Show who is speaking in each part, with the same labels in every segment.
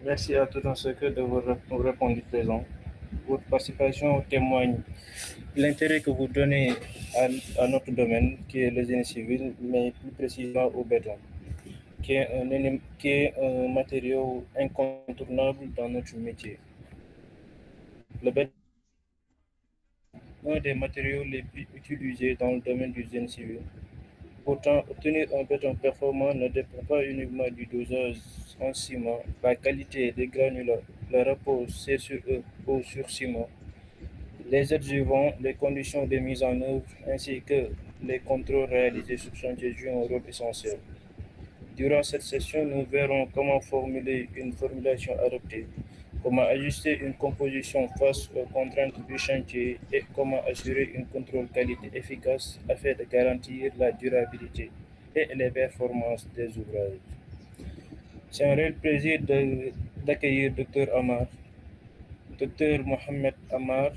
Speaker 1: Merci à tout un chacun de vous répondre présent. Votre participation témoigne l'intérêt que vous donnez à notre domaine, qui est le génie civil, mais plus précisément au béton, qui est un matériau incontournable dans notre métier. Le béton est un des matériaux les plus utilisés dans le domaine du génie civil. Pourtant, obtenir un béton performant ne dépend pas uniquement du dosage en ciment. La qualité des granulats, le repose c'est sur eux ou sur ciment, les adjuvants, les conditions de mise en œuvre ainsi que les contrôles réalisés sur chantier jouent un rôle essentiel. Durant cette session, nous verrons comment formuler une formulation adaptée, comment ajuster une composition face aux contraintes du chantier et comment assurer un contrôle qualité efficace afin de garantir la durabilité et les performances des ouvrages. C'est un réel plaisir d'accueillir Dr Amar, Dr Mohamed Amar,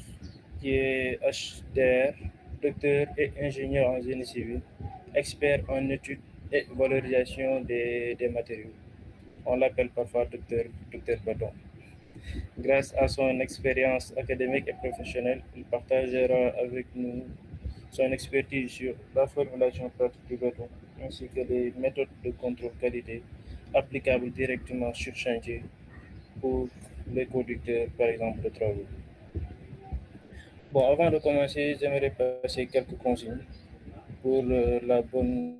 Speaker 1: qui est HDR, docteur et ingénieur en génie civil, expert en études et valorisation des matériaux. On l'appelle parfois docteur Badon. Grâce à son expérience académique et professionnelle, il partagera avec nous son expertise sur la formulation pratique du béton, ainsi que les méthodes de contrôle qualité applicables directement sur chantier pour les conducteurs, par exemple, de travaux. Bon, avant de commencer, j'aimerais passer quelques consignes pour la bonne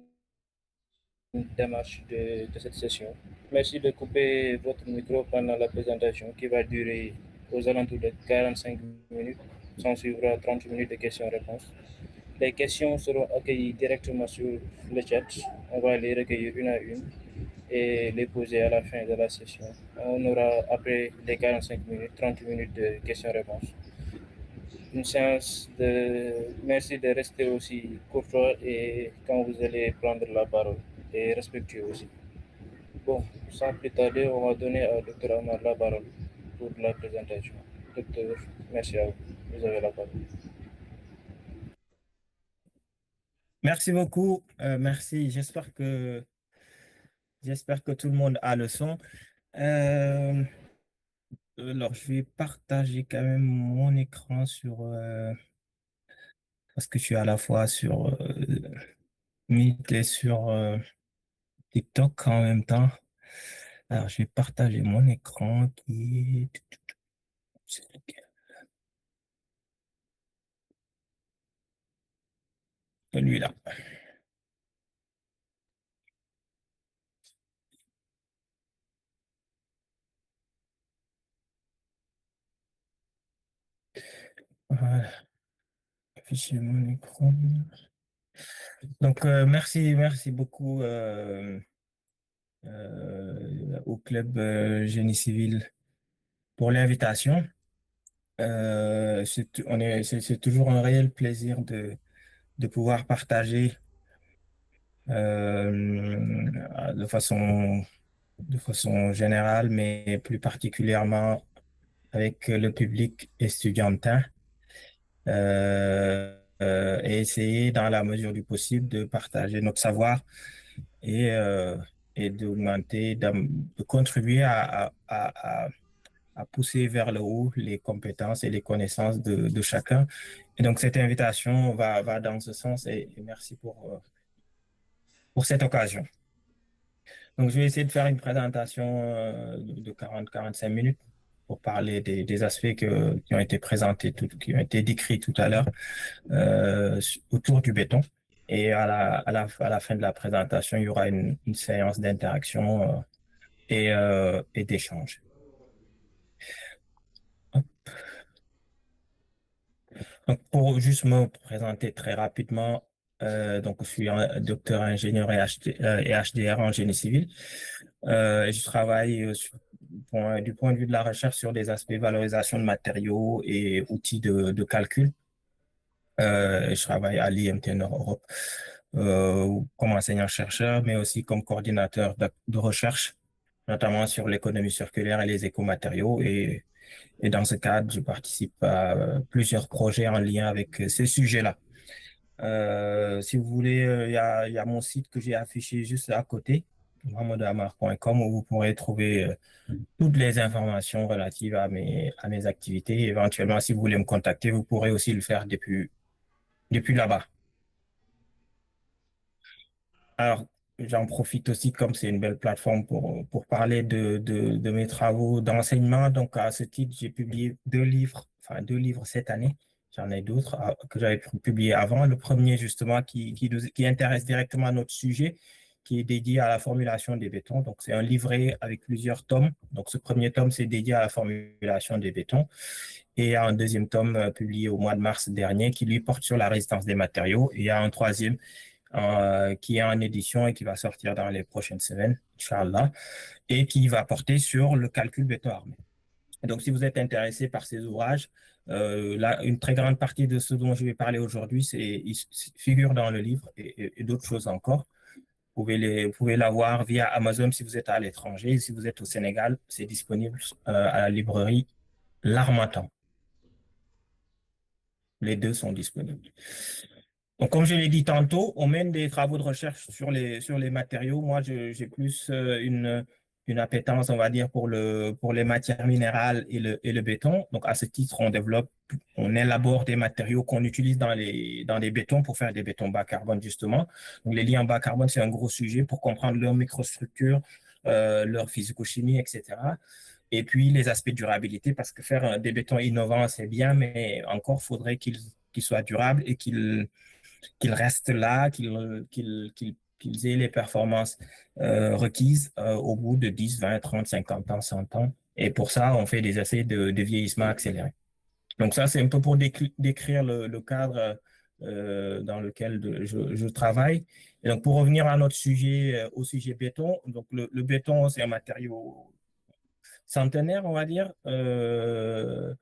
Speaker 1: démarche de cette session. Merci de couper votre micro pendant la présentation qui va durer aux alentours de 45 minutes. S'en suivra 30 minutes de questions-réponses. Les questions seront accueillies directement sur le chat. On va les recueillir une à une et les poser à la fin de la session. On aura après les 45 minutes, 30 minutes de questions-réponses. Une séance de merci de rester aussi courtois et quand vous allez prendre la parole et respectueux aussi. Bon, sans plus tarder, on va donner à Dr Amar la parole pour la présentation. Docteur, merci à vous. Vous avez la parole.
Speaker 2: Merci beaucoup. Merci. J'espère que tout le monde a le son. Euh, alors, je vais partager quand même mon écran parce que je suis à la fois sur Meet et sur TikTok en même temps. Alors, je vais partager mon écran qui est c'est lequel? Celui-là. Voilà. Afficher mon écran. Donc, merci beaucoup au club Génie Civil pour l'invitation. C'est toujours un réel plaisir de pouvoir partager de de façon générale, mais plus particulièrement avec le public estudiantin, et essayer dans la mesure du possible de partager notre savoir et, euh, et de contribuer à pousser vers le haut les compétences et les connaissances de chacun. Et donc, cette invitation va dans ce sens et merci pour cette occasion. Donc, je vais essayer de faire une présentation de 40-45 minutes pour parler des aspects qui ont été présentés, qui ont été décrits tout à l'heure autour du béton. Et à la fin de la présentation, il y aura une séance d'interaction et d'échange. Donc, pour juste me présenter très rapidement, donc je suis un docteur ingénieur et HDR en génie civil. Et je travaille du point de vue de la recherche sur des aspects valorisation de matériaux et outils de calcul. Je travaille à l'IMT Nord Europe comme enseignant-chercheur, mais aussi comme coordinateur de recherche, notamment sur l'économie circulaire et les écomatériaux. Et dans ce cadre, je participe à plusieurs projets en lien avec ces sujets-là. Si vous voulez, il y a mon site que j'ai affiché juste à côté. mohamedamar.com, où vous pourrez trouver toutes les informations relatives à mes activités. Éventuellement, si vous voulez me contacter, vous pourrez aussi le faire depuis là-bas. Alors, j'en profite aussi, comme c'est une belle plateforme pour parler de mes travaux d'enseignement. Donc, à ce titre, j'ai publié deux livres cette année. J'en ai d'autres que j'avais publiés avant. Le premier, justement, qui intéresse directement notre sujet, qui est dédié à la formulation des bétons. Donc, c'est un livret avec plusieurs tomes. Donc, ce premier tome, c'est dédié à la formulation des bétons. Et il y a un deuxième tome publié au mois de mars dernier qui, lui, porte sur la résistance des matériaux. Et il y a un troisième qui est en édition et qui va sortir dans les prochaines semaines, Inch'Allah, et qui va porter sur le calcul béton armé. Donc, si vous êtes intéressé par ces ouvrages, là, une très grande partie de ce dont je vais parler aujourd'hui, il figure dans le livre et d'autres choses encore. Vous pouvez l'avoir via Amazon si vous êtes à l'étranger. Si vous êtes au Sénégal, c'est disponible à la librairie L'Harmattan. Les deux sont disponibles. Donc, comme je l'ai dit tantôt, on mène des travaux de recherche sur les matériaux. Moi, j'ai plus une appétence, on va dire, pour les matières minérales et le béton. Donc, à ce titre, on élabore des matériaux qu'on utilise dans les bétons pour faire des bétons bas carbone, justement. Donc, les liens bas carbone, c'est un gros sujet pour comprendre leur microstructure, leur physico-chimie, etc. Et puis, les aspects de durabilité, parce que faire des bétons innovants, c'est bien, mais encore faudrait qu'ils soient durables et qu'ils restent là, qu'ils aient les performances requises au bout de 10, 20, 30, 50 ans, 100 ans. Et pour ça, on fait des essais de vieillissement accéléré. Donc ça, c'est un peu pour décrire le cadre dans lequel je travaille. Et donc, pour revenir à notre sujet, au sujet béton, donc le béton, c'est un matériau centenaire, on va dire, voilà,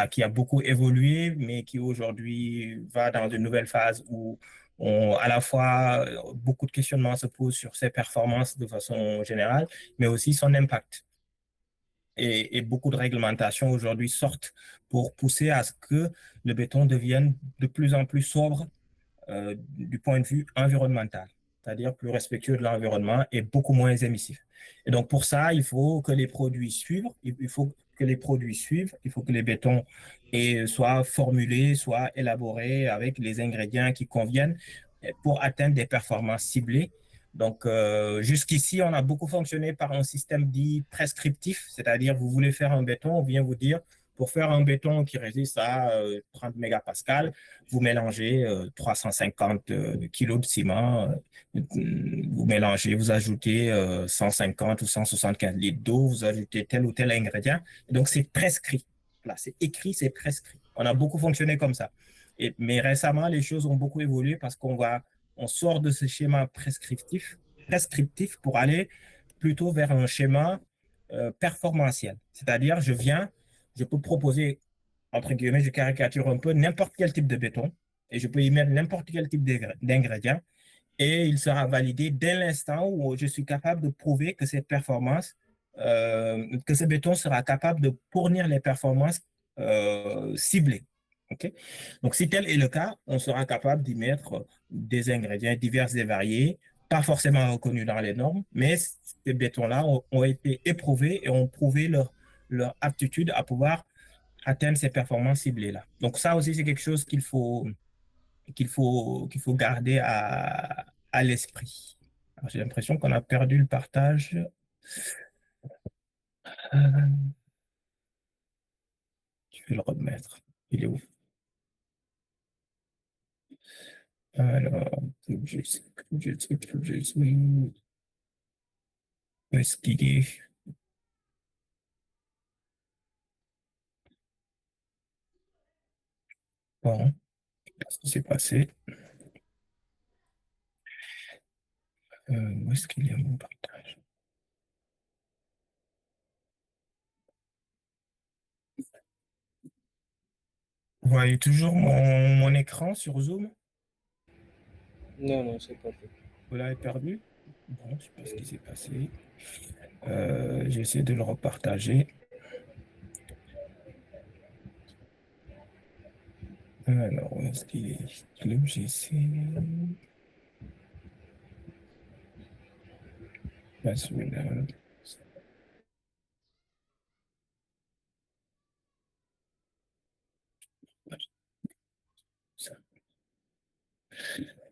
Speaker 2: qui a beaucoup évolué, mais qui aujourd'hui va dans une nouvelle phase où à la fois, beaucoup de questionnements se posent sur ses performances de façon générale, mais aussi son impact. Et beaucoup de réglementations aujourd'hui sortent pour pousser à ce que le béton devienne de plus en plus sobre du point de vue environnemental, c'est-à-dire plus respectueux de l'environnement et beaucoup moins émissif. Et donc pour ça, il faut que les produits suivent, il faut que les produits suivent, il faut que les bétons soient formulés, soient élaborés avec les ingrédients qui conviennent pour atteindre des performances ciblées. Donc jusqu'ici, on a beaucoup fonctionné par un système dit prescriptif, c'est-à-dire vous voulez faire un béton, on vient vous dire pour faire un béton qui résiste à 30 mégapascales, vous mélangez 350 kilos de ciment, vous mélangez, vous ajoutez 150 ou 175 litres d'eau, vous ajoutez tel ou tel ingrédient. Donc, c'est prescrit. Là, c'est écrit, c'est prescrit. On a beaucoup fonctionné comme ça. Mais récemment, les choses ont beaucoup évolué parce on sort de ce schéma prescriptif pour aller plutôt vers un schéma performantiel. C'est-à-dire, je peux proposer, entre guillemets, je caricature un peu, n'importe quel type de béton et je peux y mettre n'importe quel type d'ingrédients et il sera validé dès l'instant où je suis capable de prouver que cette performance, que ce béton sera capable de fournir les performances ciblées. Okay? Donc, si tel est le cas, on sera capable d'y mettre des ingrédients divers et variés, pas forcément reconnus dans les normes, mais ces bétons-là ont été éprouvés et ont prouvé leur aptitude à pouvoir atteindre ces performances ciblées-là. Donc, ça aussi, c'est quelque chose qu'il faut garder à l'esprit. Alors, j'ai l'impression qu'on a perdu le partage. Euh, je vais le remettre. Il est où? Alors, où est-ce qu'il est? Bon, qu'est-ce qui s'est passé? Où est-ce qu'il est mon partage? Vous voyez toujours mon écran sur Zoom?
Speaker 1: Non, non, c'est pas fait.
Speaker 2: Vous l'avez perdu? Bon, je ne sais pas ce qui s'est passé. J'essaie de le repartager. Alors, où est-ce qu'il est? L'objet, c'est...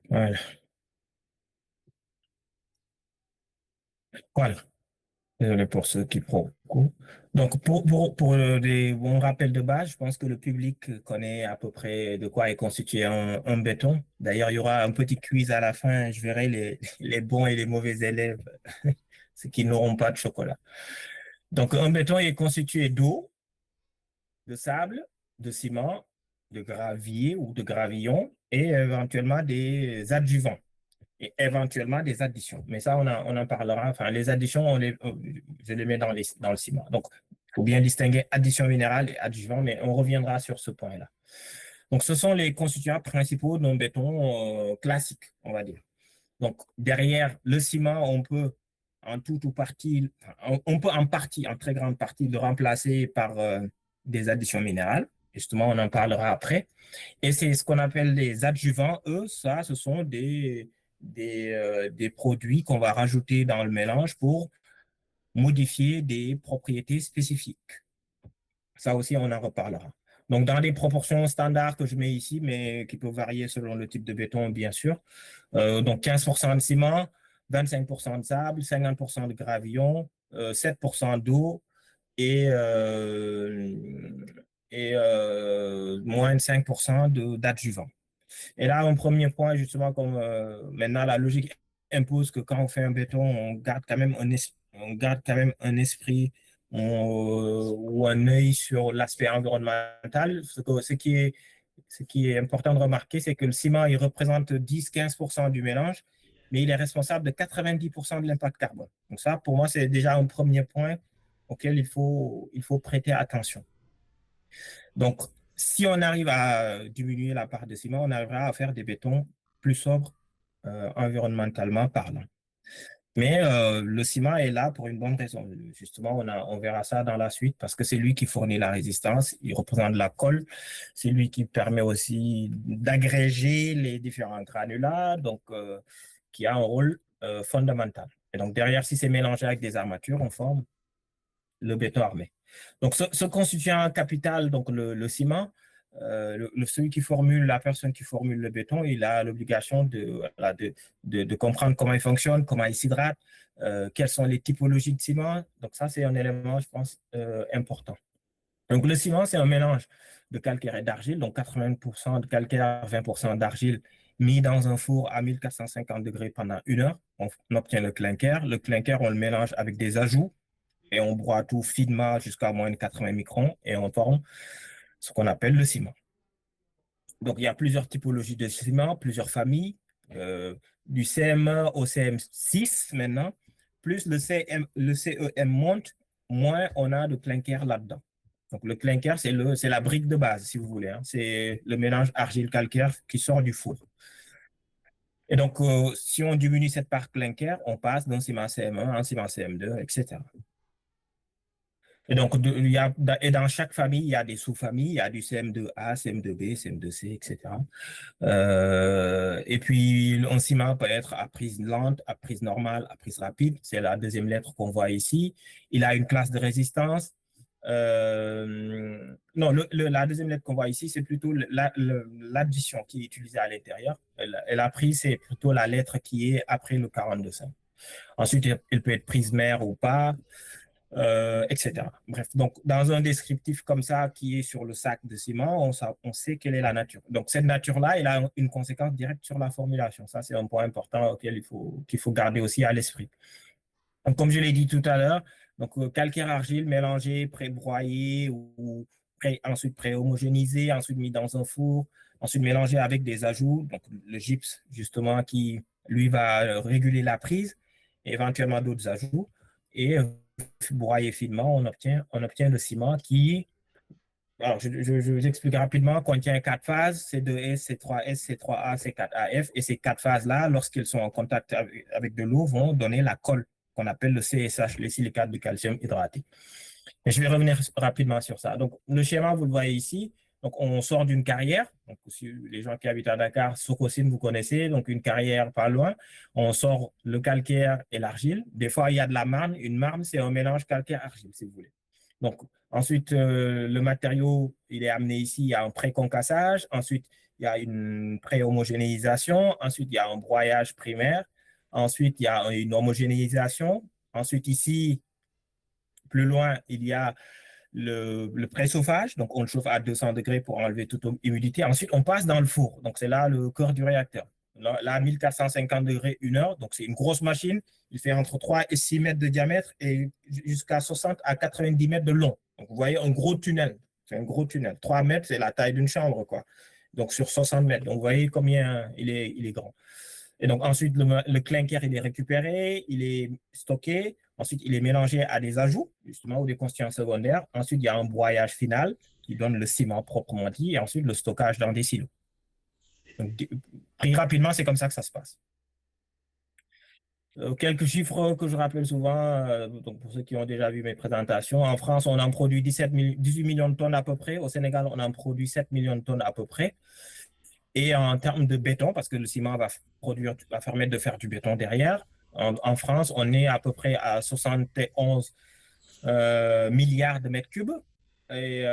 Speaker 2: Voilà. Voilà. Désolé pour ceux qui provoquent. Donc, pour des bons rappels de base, je pense que le public connaît à peu près de quoi est constitué un béton. D'ailleurs, il y aura un petit quiz à la fin. Je verrai les bons et les mauvais élèves, ceux qui n'auront pas de chocolat. Donc, un béton est constitué d'eau, de sable, de ciment, de gravier ou de gravillon et éventuellement des adjuvants et éventuellement des additions. Mais ça, on en parlera. Enfin, les additions, je les mets dans le ciment. Donc, il faut bien distinguer addition minérale et adjuvant, mais on reviendra sur ce point-là. Donc, ce sont les constituants principaux d'un béton classique, on va dire. Donc, derrière le ciment, on peut en tout ou partie, on peut en partie, en très grande partie, le remplacer par des additions minérales. Justement, on en parlera après. Et c'est ce qu'on appelle les adjuvants. Eux, ça, ce sont des produits qu'on va rajouter dans le mélange pour modifier des propriétés spécifiques. Ça aussi, on en reparlera. Donc, dans des proportions standards que je mets ici, mais qui peuvent varier selon le type de béton, bien sûr. Donc, 15% de ciment, 25% de sable, 50% de gravillon, 7% d'eau et, moins de 5% d'adjuvant. Et là, un premier point, justement, comme maintenant la logique impose que quand on fait un béton, on garde quand même un esprit ou un œil sur l'aspect environnemental. Ce qui est important de remarquer, c'est que le ciment, il représente 10-15% du mélange, mais il est responsable de 90% de l'impact carbone. Donc ça, pour moi, c'est déjà un premier point auquel il faut prêter attention. Donc, si on arrive à diminuer la part de ciment, on arrivera à faire des bétons plus sobres environnementalement parlant. Mais le ciment est là pour une bonne raison. Justement, on verra ça dans la suite parce que c'est lui qui fournit la résistance, il représente la colle, c'est lui qui permet aussi d'agréger les différents granulats, donc qui a un rôle fondamental. Et donc derrière, si c'est mélangé avec des armatures, on forme le béton armé. Donc, ce constituant capital, donc le ciment, celui qui formule, la personne qui formule le béton, il a l'obligation de comprendre comment il fonctionne, comment il s'hydrate, quelles sont les typologies de ciment. Donc, ça, c'est un élément, je pense, important. Donc, le ciment, c'est un mélange de calcaire et d'argile, donc 80% de calcaire, 20% d'argile, mis dans un four à 1450 degrés pendant 1 heure. On obtient le clinker. Le clinker, on le mélange avec des ajouts et on broie tout finement jusqu'à moins de 80 microns et on forme ce qu'on appelle le ciment. Donc, il y a plusieurs typologies de ciment, plusieurs familles, du CM1 au CM6 maintenant, plus le CEM monte, moins on a de clinker là-dedans. Donc, le clinker, c'est la brique de base, si vous voulez. Hein. C'est le mélange argile-calcaire qui sort du four. Et donc, si on diminue cette part clinker, on passe d'un ciment CM1 à un ciment CM2, etc. Et donc, dans chaque famille, il y a des sous-familles, il y a du CM2A, CM2B, CM2C, etc. Et puis, un ciment peut être à prise lente, à prise normale, à prise rapide. C'est la deuxième lettre qu'on voit ici. Il a une classe de résistance. Non, la deuxième lettre qu'on voit ici, c'est plutôt l'addition qui est utilisée à l'intérieur. Et la prise, c'est plutôt la lettre qui est après le 42.5. Ensuite, elle peut être prise mère ou pas. Etc. Bref, donc dans un descriptif comme ça qui est sur le sac de ciment, on sait quelle est la nature. Donc cette nature-là, elle a une conséquence directe sur la formulation. Ça, c'est un point important qu'il faut garder aussi à l'esprit. Donc, comme je l'ai dit tout à l'heure, donc calcaire argile mélangé, pré-broyé ou ensuite pré-homogénéisé, ensuite mis dans un four, ensuite mélangé avec des ajouts, donc le gypse justement qui lui va réguler la prise, et éventuellement d'autres ajouts, et broyé finement, on obtient le ciment qui, alors je vous explique rapidement, contient 4 phases, C2S, C3S, C3A, C4AF, et ces 4 phases-là, lorsqu'elles sont en contact avec de l'eau, vont donner la colle qu'on appelle le CSH, le silicate de calcium hydraté. Et je vais revenir rapidement sur ça. Donc, le schéma, vous le voyez ici, Donc, on sort d'une carrière. Donc, si les gens qui habitent à Dakar, Sococim, vous connaissez, donc une carrière pas loin. On sort le calcaire et l'argile. Des fois, il y a de la marne. Une marne, c'est un mélange calcaire-argile, si vous voulez. Donc, ensuite, le matériau, il est amené ici, il y a un pré-concassage. Ensuite, il y a une pré-homogénéisation. Ensuite, il y a un broyage primaire. Ensuite, il y a une homogénéisation. Ensuite, ici, plus loin, il y a le préchauffage. Donc, on le chauffe à 200 degrés pour enlever toute humidité. Ensuite, on passe dans le four. Donc, c'est là le cœur du réacteur. Là, 1450 degrés, 1 heure. Donc, c'est une grosse machine. Il fait entre 3 et 6 mètres de diamètre et jusqu'à 60 à 90 mètres de long. Donc, vous voyez un gros tunnel. C'est un gros tunnel. 3 mètres, c'est la taille d'une chambre, quoi. Donc, sur 60 mètres. Donc, vous voyez combien il est grand. Et donc, ensuite, le clinker, il est récupéré, il est stocké. Ensuite, il est mélangé à des ajouts, justement, ou des constituants secondaires. Ensuite, il y a un broyage final qui donne le ciment proprement dit. Et ensuite, le stockage dans des silos. Donc, pris rapidement, c'est comme ça que ça se passe. Quelques chiffres que je rappelle souvent, donc pour ceux qui ont déjà vu mes présentations. En France, on en produit 18 millions de tonnes à peu près. Au Sénégal, on en produit 7 millions de tonnes à peu près. Et en termes de béton, parce que le ciment va permettre de faire du béton derrière, en France, on est à peu près à 71 milliards de mètres cubes. Et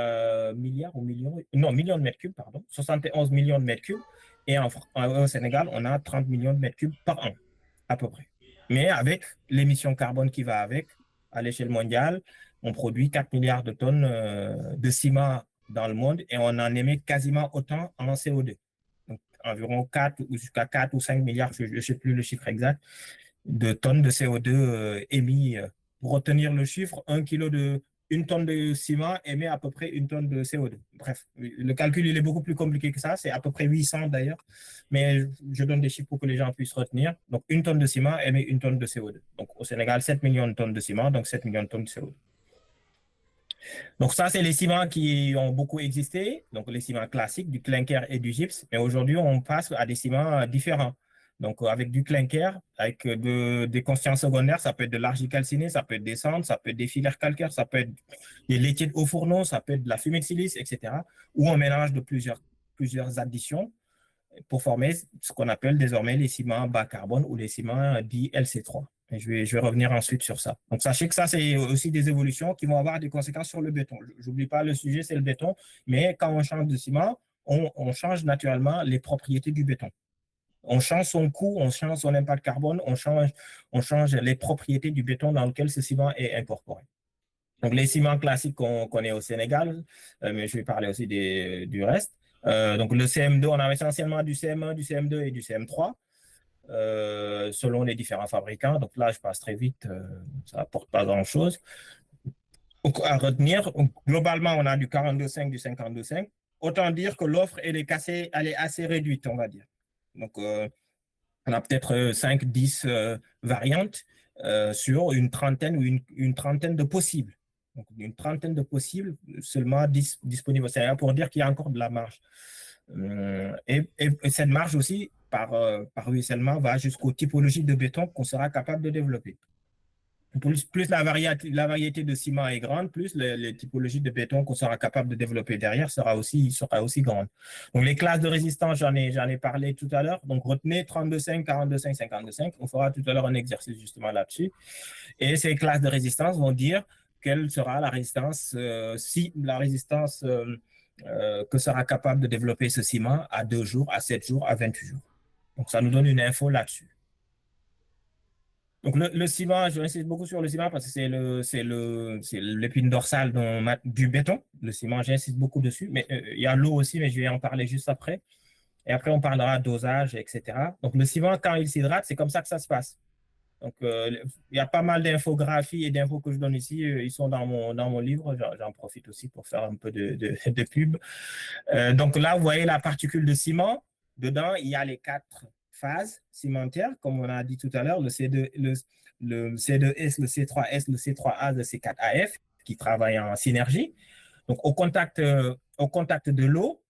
Speaker 2: milliards ou millions? Non, millions de mètres cubes, pardon. 71 millions de mètres cubes. Et au Sénégal, on a 30 millions de mètres cubes par an, à peu près. Mais avec l'émission carbone qui va avec, à l'échelle mondiale, on produit 4 milliards de tonnes de ciment dans le monde et on en émet quasiment autant en CO2. Donc, environ 4 ou jusqu'à 4 ou 5 milliards, je ne sais plus le chiffre exact, de tonnes de CO2 émis. Pour retenir le chiffre, une tonne de ciment émet à peu près 1 tonne de CO2. Bref, le calcul, il est beaucoup plus compliqué que ça. C'est à peu près 800 d'ailleurs. Mais je donne des chiffres pour que les gens puissent retenir. Donc, 1 tonne de ciment émet 1 tonne de CO2. Donc, au Sénégal, 7 millions de tonnes de ciment, donc 7 millions de tonnes de CO2. Donc, ça, c'est les ciments qui ont beaucoup existé. Donc, les ciments classiques, du clinker et du gypse. Mais aujourd'hui, on passe à des ciments différents. Donc, avec du clinker, avec des constituants secondaires, ça peut être de l'argile calcinée, ça peut être des cendres, ça peut être des filaires calcaires, ça peut être des laitiers de haut fourneau, ça peut être de la fumée de silice, etc. Ou un mélange de plusieurs additions pour former ce qu'on appelle désormais les ciments bas carbone ou les ciments dits LC3. Et je vais revenir ensuite sur ça. Donc, sachez que ça, c'est aussi des évolutions qui vont avoir des conséquences sur le béton. J'oublie pas le sujet, c'est le béton. Mais quand on change de ciment, on change naturellement les propriétés du béton. On change son coût, on change son impact carbone, on change les propriétés du béton dans lequel ce ciment est incorporé. Donc, les ciments classiques qu'on connaît au Sénégal, mais je vais parler aussi du reste. Donc, le CM2, on a essentiellement du CM1, du CM2 et du CM3, selon les différents fabricants. Donc là, je passe très vite, ça n'apporte pas grand-chose. Donc, à retenir, globalement, on a du 42,5, du 52,5. Autant dire que l'offre, elle est assez réduite, on va dire. Donc, on a peut-être 5, 10 variantes sur une trentaine ou une trentaine de possibles. Donc, une trentaine de possibles, seulement 10 disponibles. C'est pour dire qu'il y a encore de la marge. Et cette marge aussi, par ruissellement, va jusqu'aux typologies de béton qu'on sera capable de développer. Plus la variété de ciment est grande, plus les typologies de béton qu'on sera capable de développer derrière sera aussi grande. Donc, les classes de résistance, j'en ai parlé tout à l'heure. Donc, retenez 32,5, 42,5, 52,5. On fera tout à l'heure un exercice justement là-dessus. Et ces classes de résistance vont dire quelle sera la résistance, que sera capable de développer ce ciment à 2 jours, à 7 jours, à 28 jours. Donc, ça nous donne une info là-dessus. Donc, le ciment, je insiste beaucoup sur le ciment parce que c'est l'épine dorsale du béton. Le ciment, j'insiste beaucoup dessus. Mais il y a l'eau aussi, mais je vais en parler juste après. Et après, on parlera dosage, etc. Donc, le ciment, quand il s'hydrate, c'est comme ça que ça se passe. Donc, il y a pas mal d'infographies et d'infos que je donne ici. Ils sont dans mon livre. J'en profite aussi pour faire un peu de pub. Donc, là, vous voyez la particule de ciment. Dedans, il y a les 4 phases cimentaires, comme on a dit tout à l'heure, le C2S, le C2S, le C3S, le C3A, le C4AF, qui travaillent en synergie. Donc, au contact de l'eau,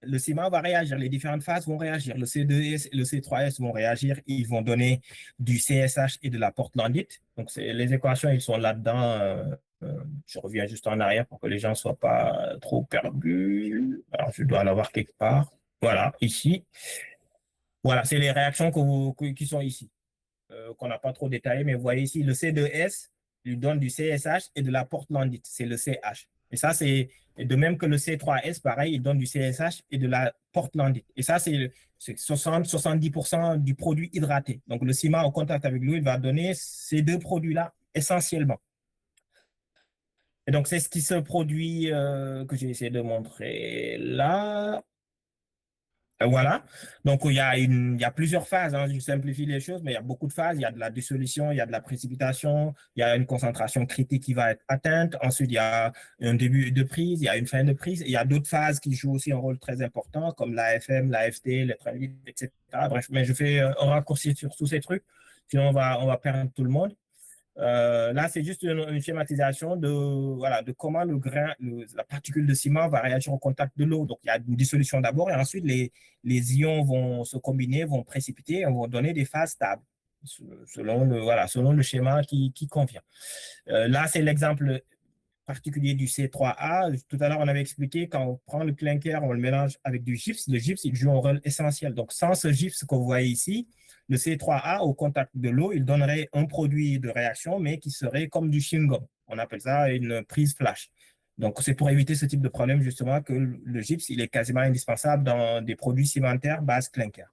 Speaker 2: le ciment va réagir, les différentes phases vont réagir. Le C2S et le C3S vont réagir, ils vont donner du CSH et de la portlandite. Donc, les équations, ils sont là-dedans Je reviens juste en arrière pour que les gens ne soient pas trop perdus. Alors, je dois l'avoir quelque part. Voilà, ici. Voilà, c'est les réactions qui sont ici, qu'on n'a pas trop détaillées, mais vous voyez ici, le C2S lui donne du CSH et de la portlandite, c'est le CH. Et ça, c'est de même que le C3S, pareil, il donne du CSH et de la portlandite. Et ça, c'est 60-70% du produit hydraté. Donc, le ciment en contact avec l'eau, il va donner ces deux produits-là essentiellement. Et donc, c'est ce qui se produit que j'ai essayé de montrer là. Voilà. Donc, il y a plusieurs phases, hein. Je simplifie les choses, mais il y a beaucoup de phases. Il y a de la dissolution, il y a de la précipitation, il y a une concentration critique qui va être atteinte. Ensuite, il y a un début de prise, il y a une fin de prise. Il y a d'autres phases qui jouent aussi un rôle très important, comme l'AFM, l'AFT, l'électrolyte, etc. Bref, mais je fais un raccourci sur tous ces trucs. Sinon, on va perdre tout le monde. Là, c'est juste une schématisation voilà, de comment la particule de ciment va réagir au contact de l'eau. Donc, il y a une dissolution d'abord et ensuite, les ions vont se combiner, vont précipiter et vont donner des phases stables selon le schéma qui convient. Là, c'est l'exemple particulier du C3A. Tout à l'heure, on avait expliqué quand on prend le clinker, on le mélange avec du gypse. Le gypse, il joue un rôle essentiel. Donc, sans ce gypse que vous voyez ici, le C3A, au contact de l'eau, il donnerait un produit de réaction, mais qui serait comme du chewing-gum. On appelle ça une prise flash. Donc, c'est pour éviter ce type de problème, justement, que le gypse, il est quasiment indispensable dans des produits cimentaires base clinker.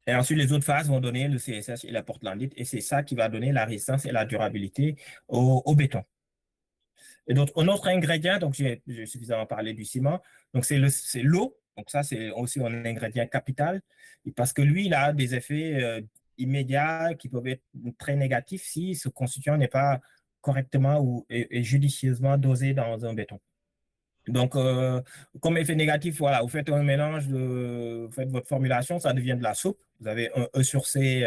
Speaker 2: Et ensuite, les autres phases vont donner le CSH et la portlandite, et c'est ça qui va donner la résistance et la durabilité au béton. Et donc, un autre ingrédient, donc j'ai suffisamment parlé du ciment, donc c'est l'eau. Donc ça, c'est aussi un ingrédient capital, parce que lui, il a des effets immédiats qui peuvent être très négatifs si ce constituant n'est pas correctement et judicieusement dosé dans un béton. Donc, comme effet négatif, voilà, vous faites un mélange, vous faites votre formulation, ça devient de la soupe. Vous avez un E sur C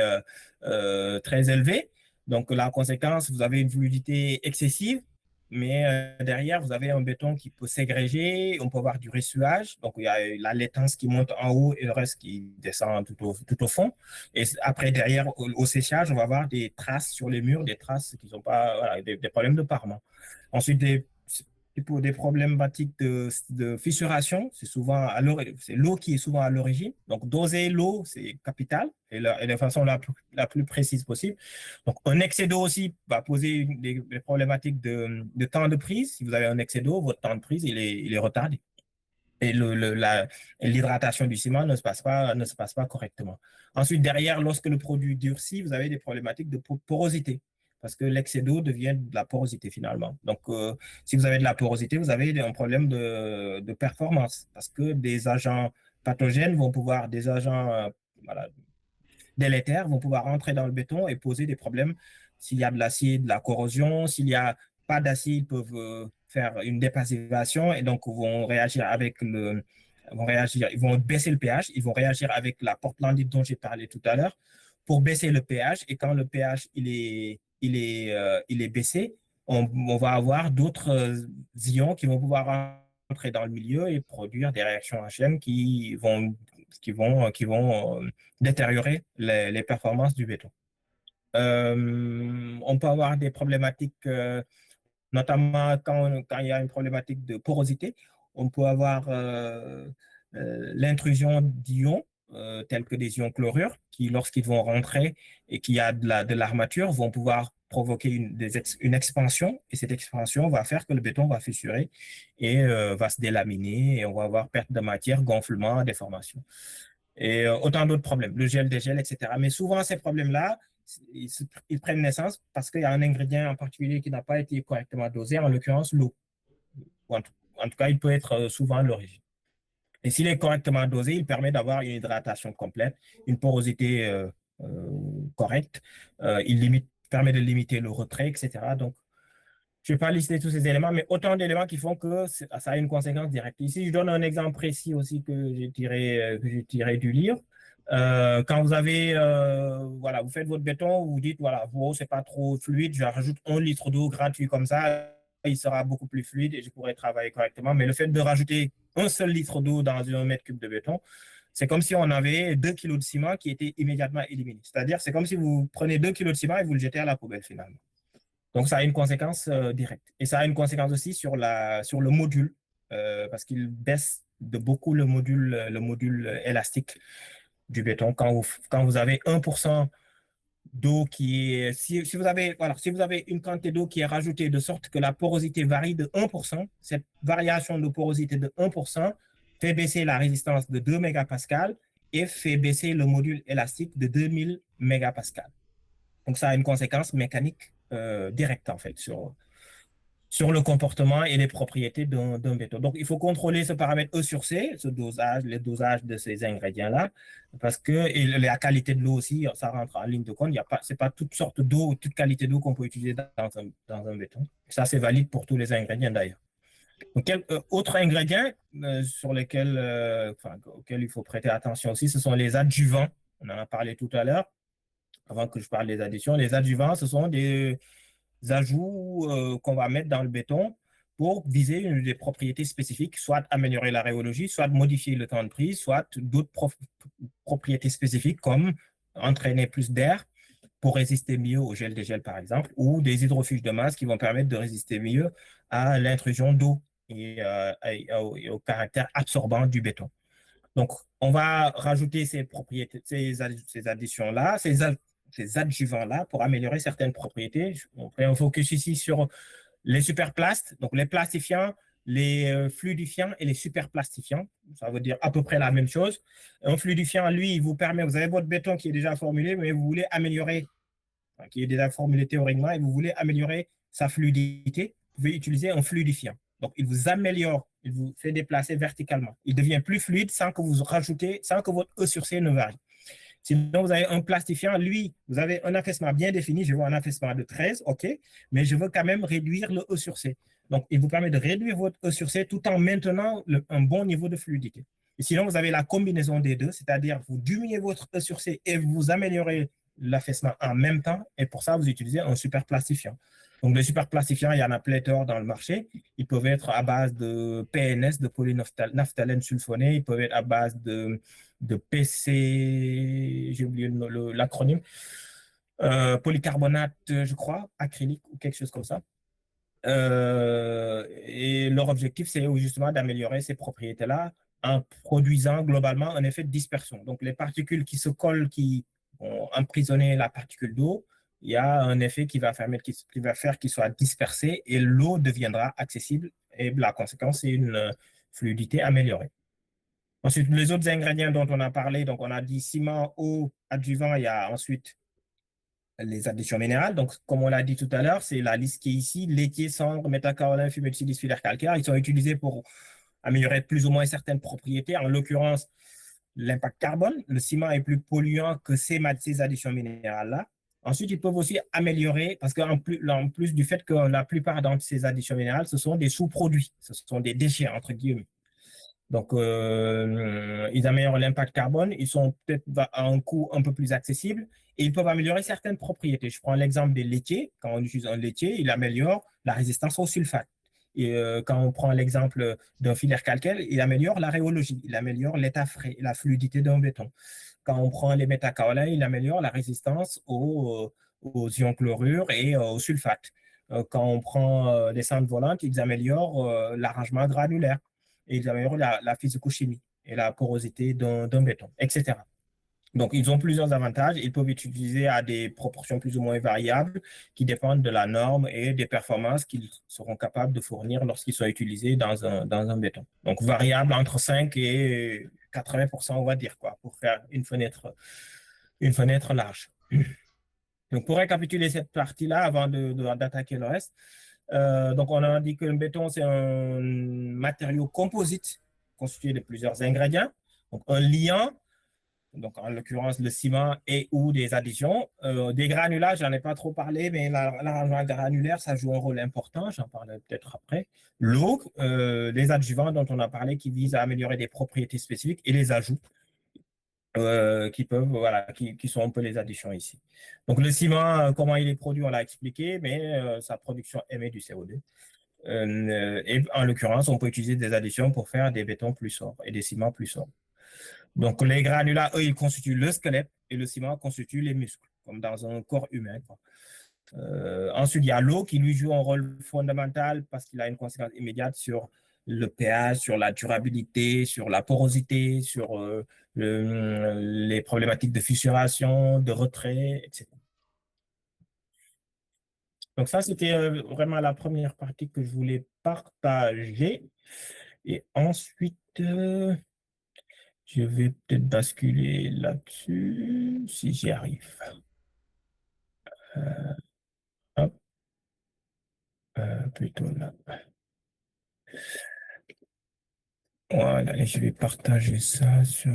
Speaker 2: très élevé. Donc, la conséquence, vous avez une fluidité excessive, mais derrière, vous avez un béton qui peut s'égréger, on peut avoir du ressuage. Donc, il y a la laitance qui monte en haut et le reste qui descend tout au fond. Et après, derrière, au séchage, on va avoir des traces sur les murs, des traces qui sont pas, voilà, des problèmes de parement. Ensuite, et pour des problématiques de fissuration, c'est l'eau qui est souvent à l'origine. Donc, doser l'eau, c'est capital et de façon la plus précise possible. Donc, un excès d'eau aussi va poser des problématiques de temps de prise. Si vous avez un excès d'eau, votre temps de prise, il est retardé. Et l'hydratation du ciment ne se passe pas correctement. Ensuite, derrière, lorsque le produit durcit, vous avez des problématiques de porosité parce que l'excès d'eau devient de la porosité finalement. Donc, si vous avez de la porosité, vous avez un problème de performance parce que des agents pathogènes des agents voilà, délétères vont pouvoir rentrer dans le béton et poser des problèmes. S'il y a de l'acide, de la corrosion, s'il n'y a pas d'acide, ils peuvent faire une dépassivation et donc vont réagir ils vont baisser le pH, ils vont réagir avec la portlandite dont j'ai parlé tout à l'heure pour baisser le pH. Et quand le pH il est baissé, on va avoir d'autres ions qui vont pouvoir entrer dans le milieu et produire des réactions en chaîne qui vont détériorer les performances du béton. On peut avoir des problématiques, notamment quand il y a une problématique de porosité, on peut avoir l'intrusion d'ions tels que des ions chlorure qui, lorsqu'ils vont rentrer et qu'il y a de l'armature, vont pouvoir provoquer une expansion et cette expansion va faire que le béton va fissurer et va se délaminer et on va avoir perte de matière, gonflement, déformation et autant d'autres problèmes, le gel, dégel, etc. Mais souvent, ces problèmes-là, ils prennent naissance parce qu'il y a un ingrédient en particulier qui n'a pas été correctement dosé, en l'occurrence l'eau. En tout cas, il peut être souvent l'origine. Et s'il est correctement dosé, il permet d'avoir une hydratation complète, une porosité correcte, permet de limiter le retrait, etc. Donc, je ne vais pas lister tous ces éléments, mais autant d'éléments qui font que ça a une conséquence directe. Ici, je donne un exemple précis aussi que j'ai tiré du livre. Quand vous avez, voilà, vous faites votre béton, vous dites, voilà, bon, c'est pas trop fluide, je rajoute 1 litre d'eau gratuit comme ça, il sera beaucoup plus fluide et je pourrai travailler correctement. Mais le fait de rajouter 1 seul litre d'eau dans 1 mètre cube de béton, c'est comme si on avait 2 kilos de ciment qui étaient immédiatement éliminés. C'est-à-dire, c'est comme si vous prenez 2 kilos de ciment et vous le jetez à la poubelle finalement. Donc, ça a une conséquence directe. Et ça a une conséquence aussi sur le module, parce qu'il baisse de beaucoup le module élastique du béton. Quand vous avez 1% d'eau qui est, si vous avez, voilà, si vous avez une quantité d'eau qui est rajoutée de sorte que la porosité varie de 1%, cette variation de porosité de 1% fait baisser la résistance de 2 mégapascales et fait baisser le module élastique de 2000 mégapascales. Donc, ça a une conséquence mécanique directe, en fait, sur le comportement et les propriétés d'un béton. Donc, il faut contrôler ce paramètre E sur C, ce dosage, les dosages de ces ingrédients-là, parce que et la qualité de l'eau aussi, ça rentre en ligne de compte. Il y a pas, c'est pas toutes sortes d'eau, toute qualité d'eau qu'on peut utiliser dans un béton. Ça, c'est valide pour tous les ingrédients d'ailleurs. Donc, autres ingrédients sur lesquels, auxquels il faut prêter attention aussi, ce sont les adjuvants. On en a parlé tout à l'heure, avant que je parle des additions. Les adjuvants, ce sont des ajouts qu'on va mettre dans le béton pour viser des propriétés spécifiques, soit améliorer la rhéologie, soit modifier le temps de prise, soit d'autres propriétés spécifiques comme entraîner plus d'air pour résister mieux au gel dégel, par exemple, ou des hydrofuges de masse qui vont permettre de résister mieux à l'intrusion d'eau et au caractère absorbant du béton. Donc, on va rajouter ces propriétés, ces additions-là, ces adjuvants-là pour améliorer certaines propriétés. On fait un focus ici sur les superplastes, donc les plastifiants, les fluidifiants et les superplastifiants. Ça veut dire à peu près la même chose. Un fluidifiant, lui, il vous permet, vous avez votre béton qui est déjà formulé, mais vous voulez améliorer, qui est déjà formulé théoriquement, et vous voulez améliorer sa fluidité, vous pouvez utiliser un fluidifiant. Donc, il vous améliore, il vous fait déplacer verticalement. Il devient plus fluide sans que vous rajoutez, sans que votre E sur C ne varie. Sinon, vous avez un plastifiant, lui, vous avez un affaissement bien défini, je veux un affaissement de 13, OK, mais je veux quand même réduire le E sur C. Donc, il vous permet de réduire votre E sur C tout en maintenant un bon niveau de fluidité. Et sinon, vous avez la combinaison des deux, c'est-à-dire vous diminuez votre E sur C et vous améliorez l'affaissement en même temps, et pour ça, vous utilisez un superplastifiant. Donc, les superplastifiants, il y en a pléthore dans le marché. Ils peuvent être à base de PNS, de polynaphtalène sulfoné. Ils peuvent être à base de PC, j'ai oublié l'acronyme, polycarbonate, je crois, acrylique ou quelque chose comme ça. Et leur objectif, c'est justement d'améliorer ces propriétés-là en produisant globalement un effet de dispersion. Donc, les particules qui se collent, qui vont emprisonner la particule d'eau, il y a un effet qui va faire qu'il soit dispersé et l'eau deviendra accessible. Et la conséquence, c'est une fluidité améliorée. Ensuite, les autres ingrédients dont on a parlé, donc on a dit ciment, eau, adjuvant, il y a ensuite les additions minérales. Donc, comme on l'a dit tout à l'heure, c'est la liste qui est ici, laitier, cendre, métakaolin, fumier de silice, filaire calcaire. Ils sont utilisés pour améliorer plus ou moins certaines propriétés. En l'occurrence, l'impact carbone. Le ciment est plus polluant que ces additions minérales-là. Ensuite, ils peuvent aussi améliorer, parce qu'en plus du fait que la plupart d'entre ces additions minérales, ce sont des sous-produits, ce sont des déchets, entre guillemets. Donc, ils améliorent l'impact carbone, ils sont peut-être à un coût un peu plus accessible et ils peuvent améliorer certaines propriétés. Je prends l'exemple des laitiers. Quand on utilise un laitier, il améliore la résistance au sulfate. Et quand on prend l'exemple d'un filaire calcaire, il améliore la rhéologie, il améliore l'état frais, la fluidité d'un béton. Quand on prend les métakaolins, il améliore la résistance aux ions chlorure et au sulfate. Quand on prend les cendres volantes, ils améliorent l'arrangement granulaire et ils améliorent la physico-chimie et la porosité d'un béton, etc. Donc, ils ont plusieurs avantages. Ils peuvent être utilisés à des proportions plus ou moins variables qui dépendent de la norme et des performances qu'ils seront capables de fournir lorsqu'ils sont utilisés dans un béton. Donc, variable entre 5 et 80%, on va dire, quoi, pour faire une fenêtre large. Donc, pour récapituler cette partie-là avant d'attaquer le reste, donc on a dit que le béton, c'est un matériau composite constitué de plusieurs ingrédients. Donc, un liant, donc en l'occurrence le ciment et ou des additions. Des granulats, j'en ai pas trop parlé, mais l'arrangement granulaire, ça joue un rôle important, j'en parlerai peut-être après. L'eau, les adjuvants dont on a parlé qui visent à améliorer des propriétés spécifiques et les ajouts qui sont un peu les additions ici. Donc le ciment, comment il est produit, on l'a expliqué, mais sa production émet du CO2. Et en l'occurrence, on peut utiliser des additions pour faire des bétons plus sobres et des ciments plus sobres. Donc, les granulats, eux, ils constituent le squelette et le ciment constitue les muscles, comme dans un corps humain, quoi. Ensuite, il y a l'eau qui lui joue un rôle fondamental parce qu'il a une conséquence immédiate sur le pH, sur la durabilité, sur la porosité, sur les problématiques de fissuration, de retrait, etc. Donc ça, c'était vraiment la première partie que je voulais partager. Et ensuite, je vais peut-être basculer là-dessus, si j'y arrive. Hop, plutôt là. Voilà, et je vais partager ça sur...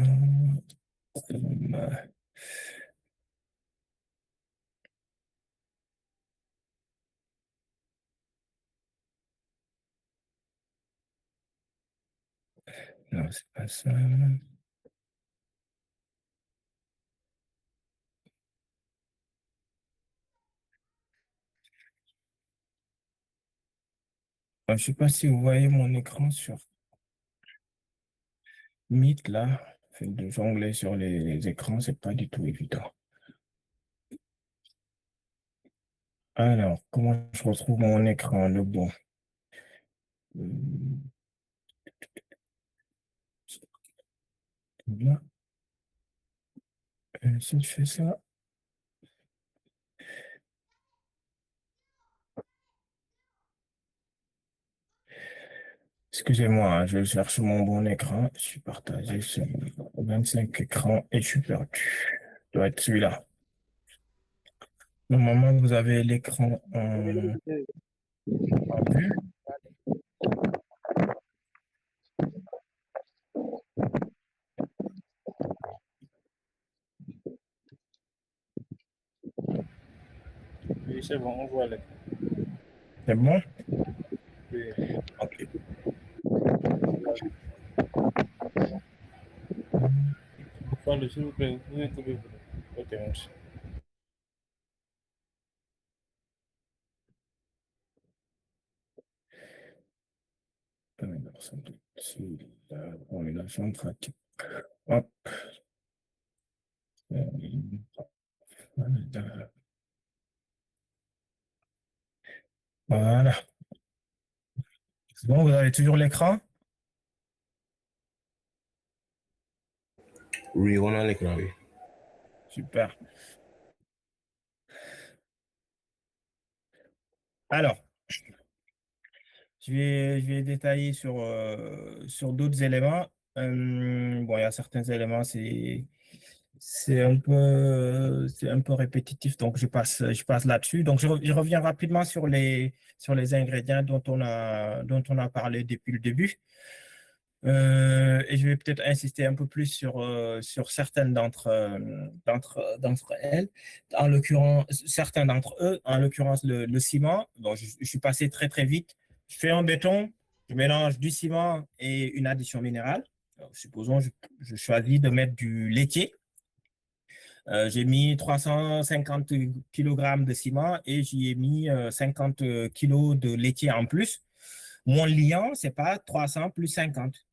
Speaker 2: Non, c'est pas ça. Je ne sais pas si vous voyez mon écran sur Meet, là. Fait de jongler sur les écrans, c'est pas du tout évident. Alors, comment je retrouve mon écran, le bon? Là. Si je fais ça. Excusez-moi, hein, je cherche mon bon écran. Je suis partagé sur 25 écrans et je suis perdu. Ça doit être celui-là. Normalement, vous avez l'écran en vue.
Speaker 1: Oui, c'est bon, on voit l'écran.
Speaker 2: C'est bon?
Speaker 1: Oui.
Speaker 2: OK.
Speaker 1: Parle, s'il vous plaît, vous pouvez vous. Ok, merci.
Speaker 2: Alors, c'est la formulation pratique. Hop. Voilà. C'est bon, vous avez toujours l'écran?
Speaker 3: Oui, on a l'écran, oui.
Speaker 2: Super. Alors, je vais détailler sur d'autres éléments. Bon, il y a certains éléments, c'est un peu répétitif, donc je passe là-dessus. Donc, je reviens rapidement sur les ingrédients dont on a parlé depuis le début. Et je vais peut-être insister un peu plus sur certaines d'entre elles. En l'occurrence, certains d'entre eux, en l'occurrence le ciment. Bon, je suis passé très très vite. Je fais un béton, je mélange du ciment et une addition minérale. Alors, supposons je choisis de mettre du laitier. J'ai mis 350 kg de ciment et j'y ai mis 50 kg de laitier en plus. Mon liant, c'est pas 300 plus 50.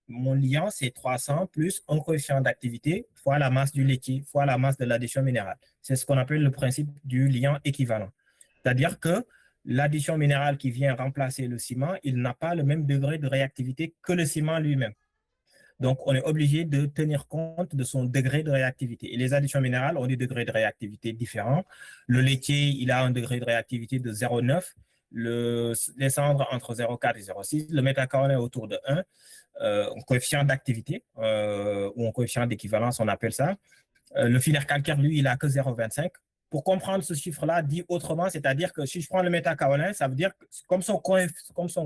Speaker 2: Mon liant, c'est 300 plus un coefficient d'activité fois la masse du laitier, fois la masse de l'addition minérale. C'est ce qu'on appelle le principe du liant équivalent. C'est-à-dire que l'addition minérale qui vient remplacer le ciment, il n'a pas le même degré de réactivité que le ciment lui-même. Donc, on est obligé de tenir compte de son degré de réactivité. Et les additions minérales ont des degrés de réactivité différents. Le laitier, il a un degré de réactivité de 0,9. Les cendres entre 0,4 et 0,6. Le méthacaolin autour de 1. Un coefficient d'activité ou un coefficient d'équivalence, on appelle ça. Le filaire calcaire, lui, il a que 0,25. Pour comprendre ce chiffre-là, dit autrement, c'est-à-dire que si je prends le méthacaolin, ça veut dire que comme son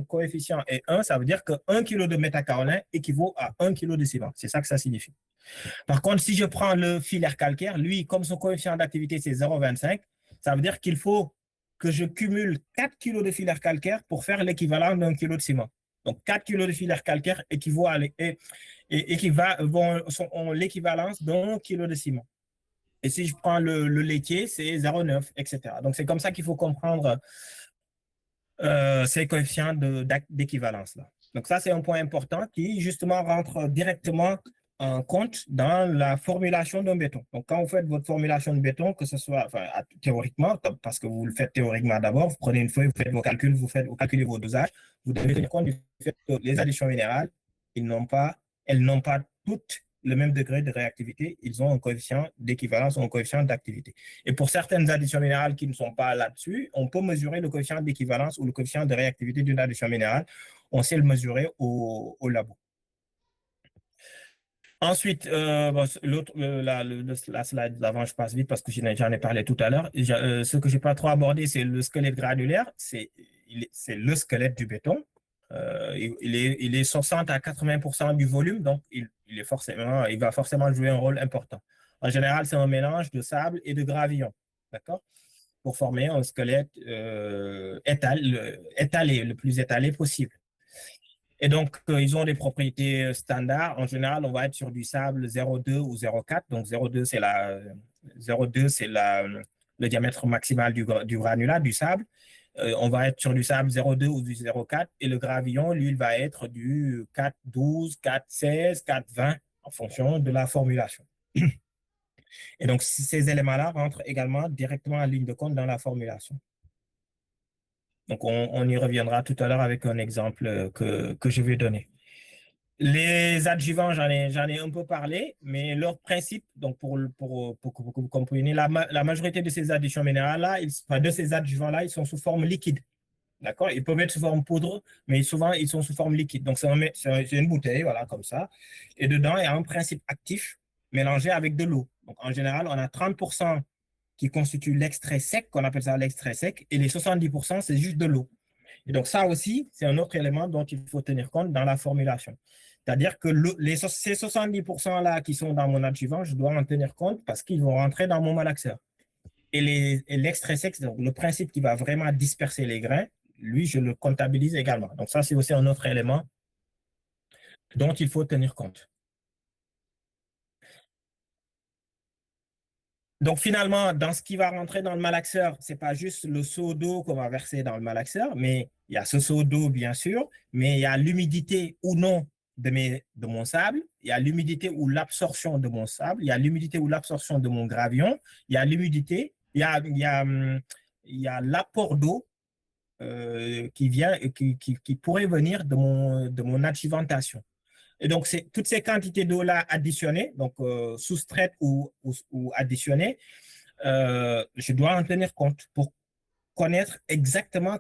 Speaker 2: coefficient est 1, ça veut dire que 1 kg de méthacaolin équivaut à 1 kg de ciment. C'est ça que ça signifie. Par contre, si je prends le filaire calcaire, lui, comme son coefficient d'activité, c'est 0,25, ça veut dire qu'il faut que je cumule 4 kg de filaire calcaire pour faire l'équivalent d'un kilo de ciment. Donc, 4 kg de filaire calcaire équivaut à ont l'équivalence d'un kilo de ciment. Et si je prends le laitier, c'est 0,9, etc. Donc, c'est comme ça qu'il faut comprendre ces coefficients d'équivalence-là. Donc, ça, c'est un point important qui, justement, rentre directement en compte dans la formulation d'un béton. Donc, quand vous faites votre formulation de béton, que ce soit théoriquement, parce que vous le faites théoriquement d'abord, vous prenez une feuille, vous faites vos calculs, vous calculez vos dosages, vous devez tenir compte du fait que les additions minérales, elles n'ont pas toutes le même degré de réactivité, ils ont un coefficient d'équivalence ou un coefficient d'activité. Et pour certaines additions minérales qui ne sont pas là-dessus, on peut mesurer le coefficient d'équivalence ou le coefficient de réactivité d'une addition minérale. On sait le mesurer au labo. Ensuite, l'autre, la slide d'avant, je passe vite parce que j'en ai parlé tout à l'heure. Ce que je n'ai pas trop abordé, c'est le squelette granulaire. C'est le squelette du béton. Il est 60 à 80% du volume, donc il va forcément jouer un rôle important. En général, c'est un mélange de sable et de gravillon, d'accord, pour former un squelette étalé, le plus étalé possible. Et donc, ils ont des propriétés standards. En général, on va être sur du sable 0,2 ou 0,4. Donc, 0,2, c'est le diamètre maximal du granulat, du sable. On va être sur du sable 0,2 ou du 0,4. Et le gravillon, lui, il va être du 4,12, 4,16, 4,20 en fonction de la formulation. Et donc, ces éléments-là rentrent également directement en ligne de compte dans la formulation. Donc, on y reviendra tout à l'heure avec un exemple que je vais donner. Les adjuvants, j'en ai un peu parlé, mais leur principe, donc pour que vous compreniez, la majorité de ces additions minérales-là, de ces adjuvants-là, ils sont sous forme liquide. D'accord? Ils peuvent être sous forme poudre, mais souvent, ils sont sous forme liquide. Donc, c'est une bouteille, voilà, comme ça. Et dedans, il y a un principe actif mélangé avec de l'eau. Donc, en général, on a 30% qui constitue l'extrait sec, qu'on appelle ça l'extrait sec, et les 70%, c'est juste de l'eau. Et donc, ça aussi, c'est un autre élément dont il faut tenir compte dans la formulation. C'est-à-dire que ces 70%-là qui sont dans mon adjuvant, je dois en tenir compte parce qu'ils vont rentrer dans mon malaxeur. Et l'extrait sec, donc le principe qui va vraiment disperser les grains, lui, je le comptabilise également. Donc, ça, c'est aussi un autre élément dont il faut tenir compte. Donc, finalement, dans ce qui va rentrer dans le malaxeur, ce n'est pas juste le seau d'eau qu'on va verser dans le malaxeur, mais il y a ce seau d'eau, bien sûr, mais il y a l'humidité ou non de mon sable, il y a l'humidité ou l'absorption de mon sable, il y a l'humidité ou l'absorption de mon gravion, il y a l'humidité, il y a l'apport d'eau qui pourrait venir de mon adjuvantation. Et donc, toutes ces quantités d'eau-là additionnées, donc soustraites ou additionnées, je dois en tenir compte pour connaître exactement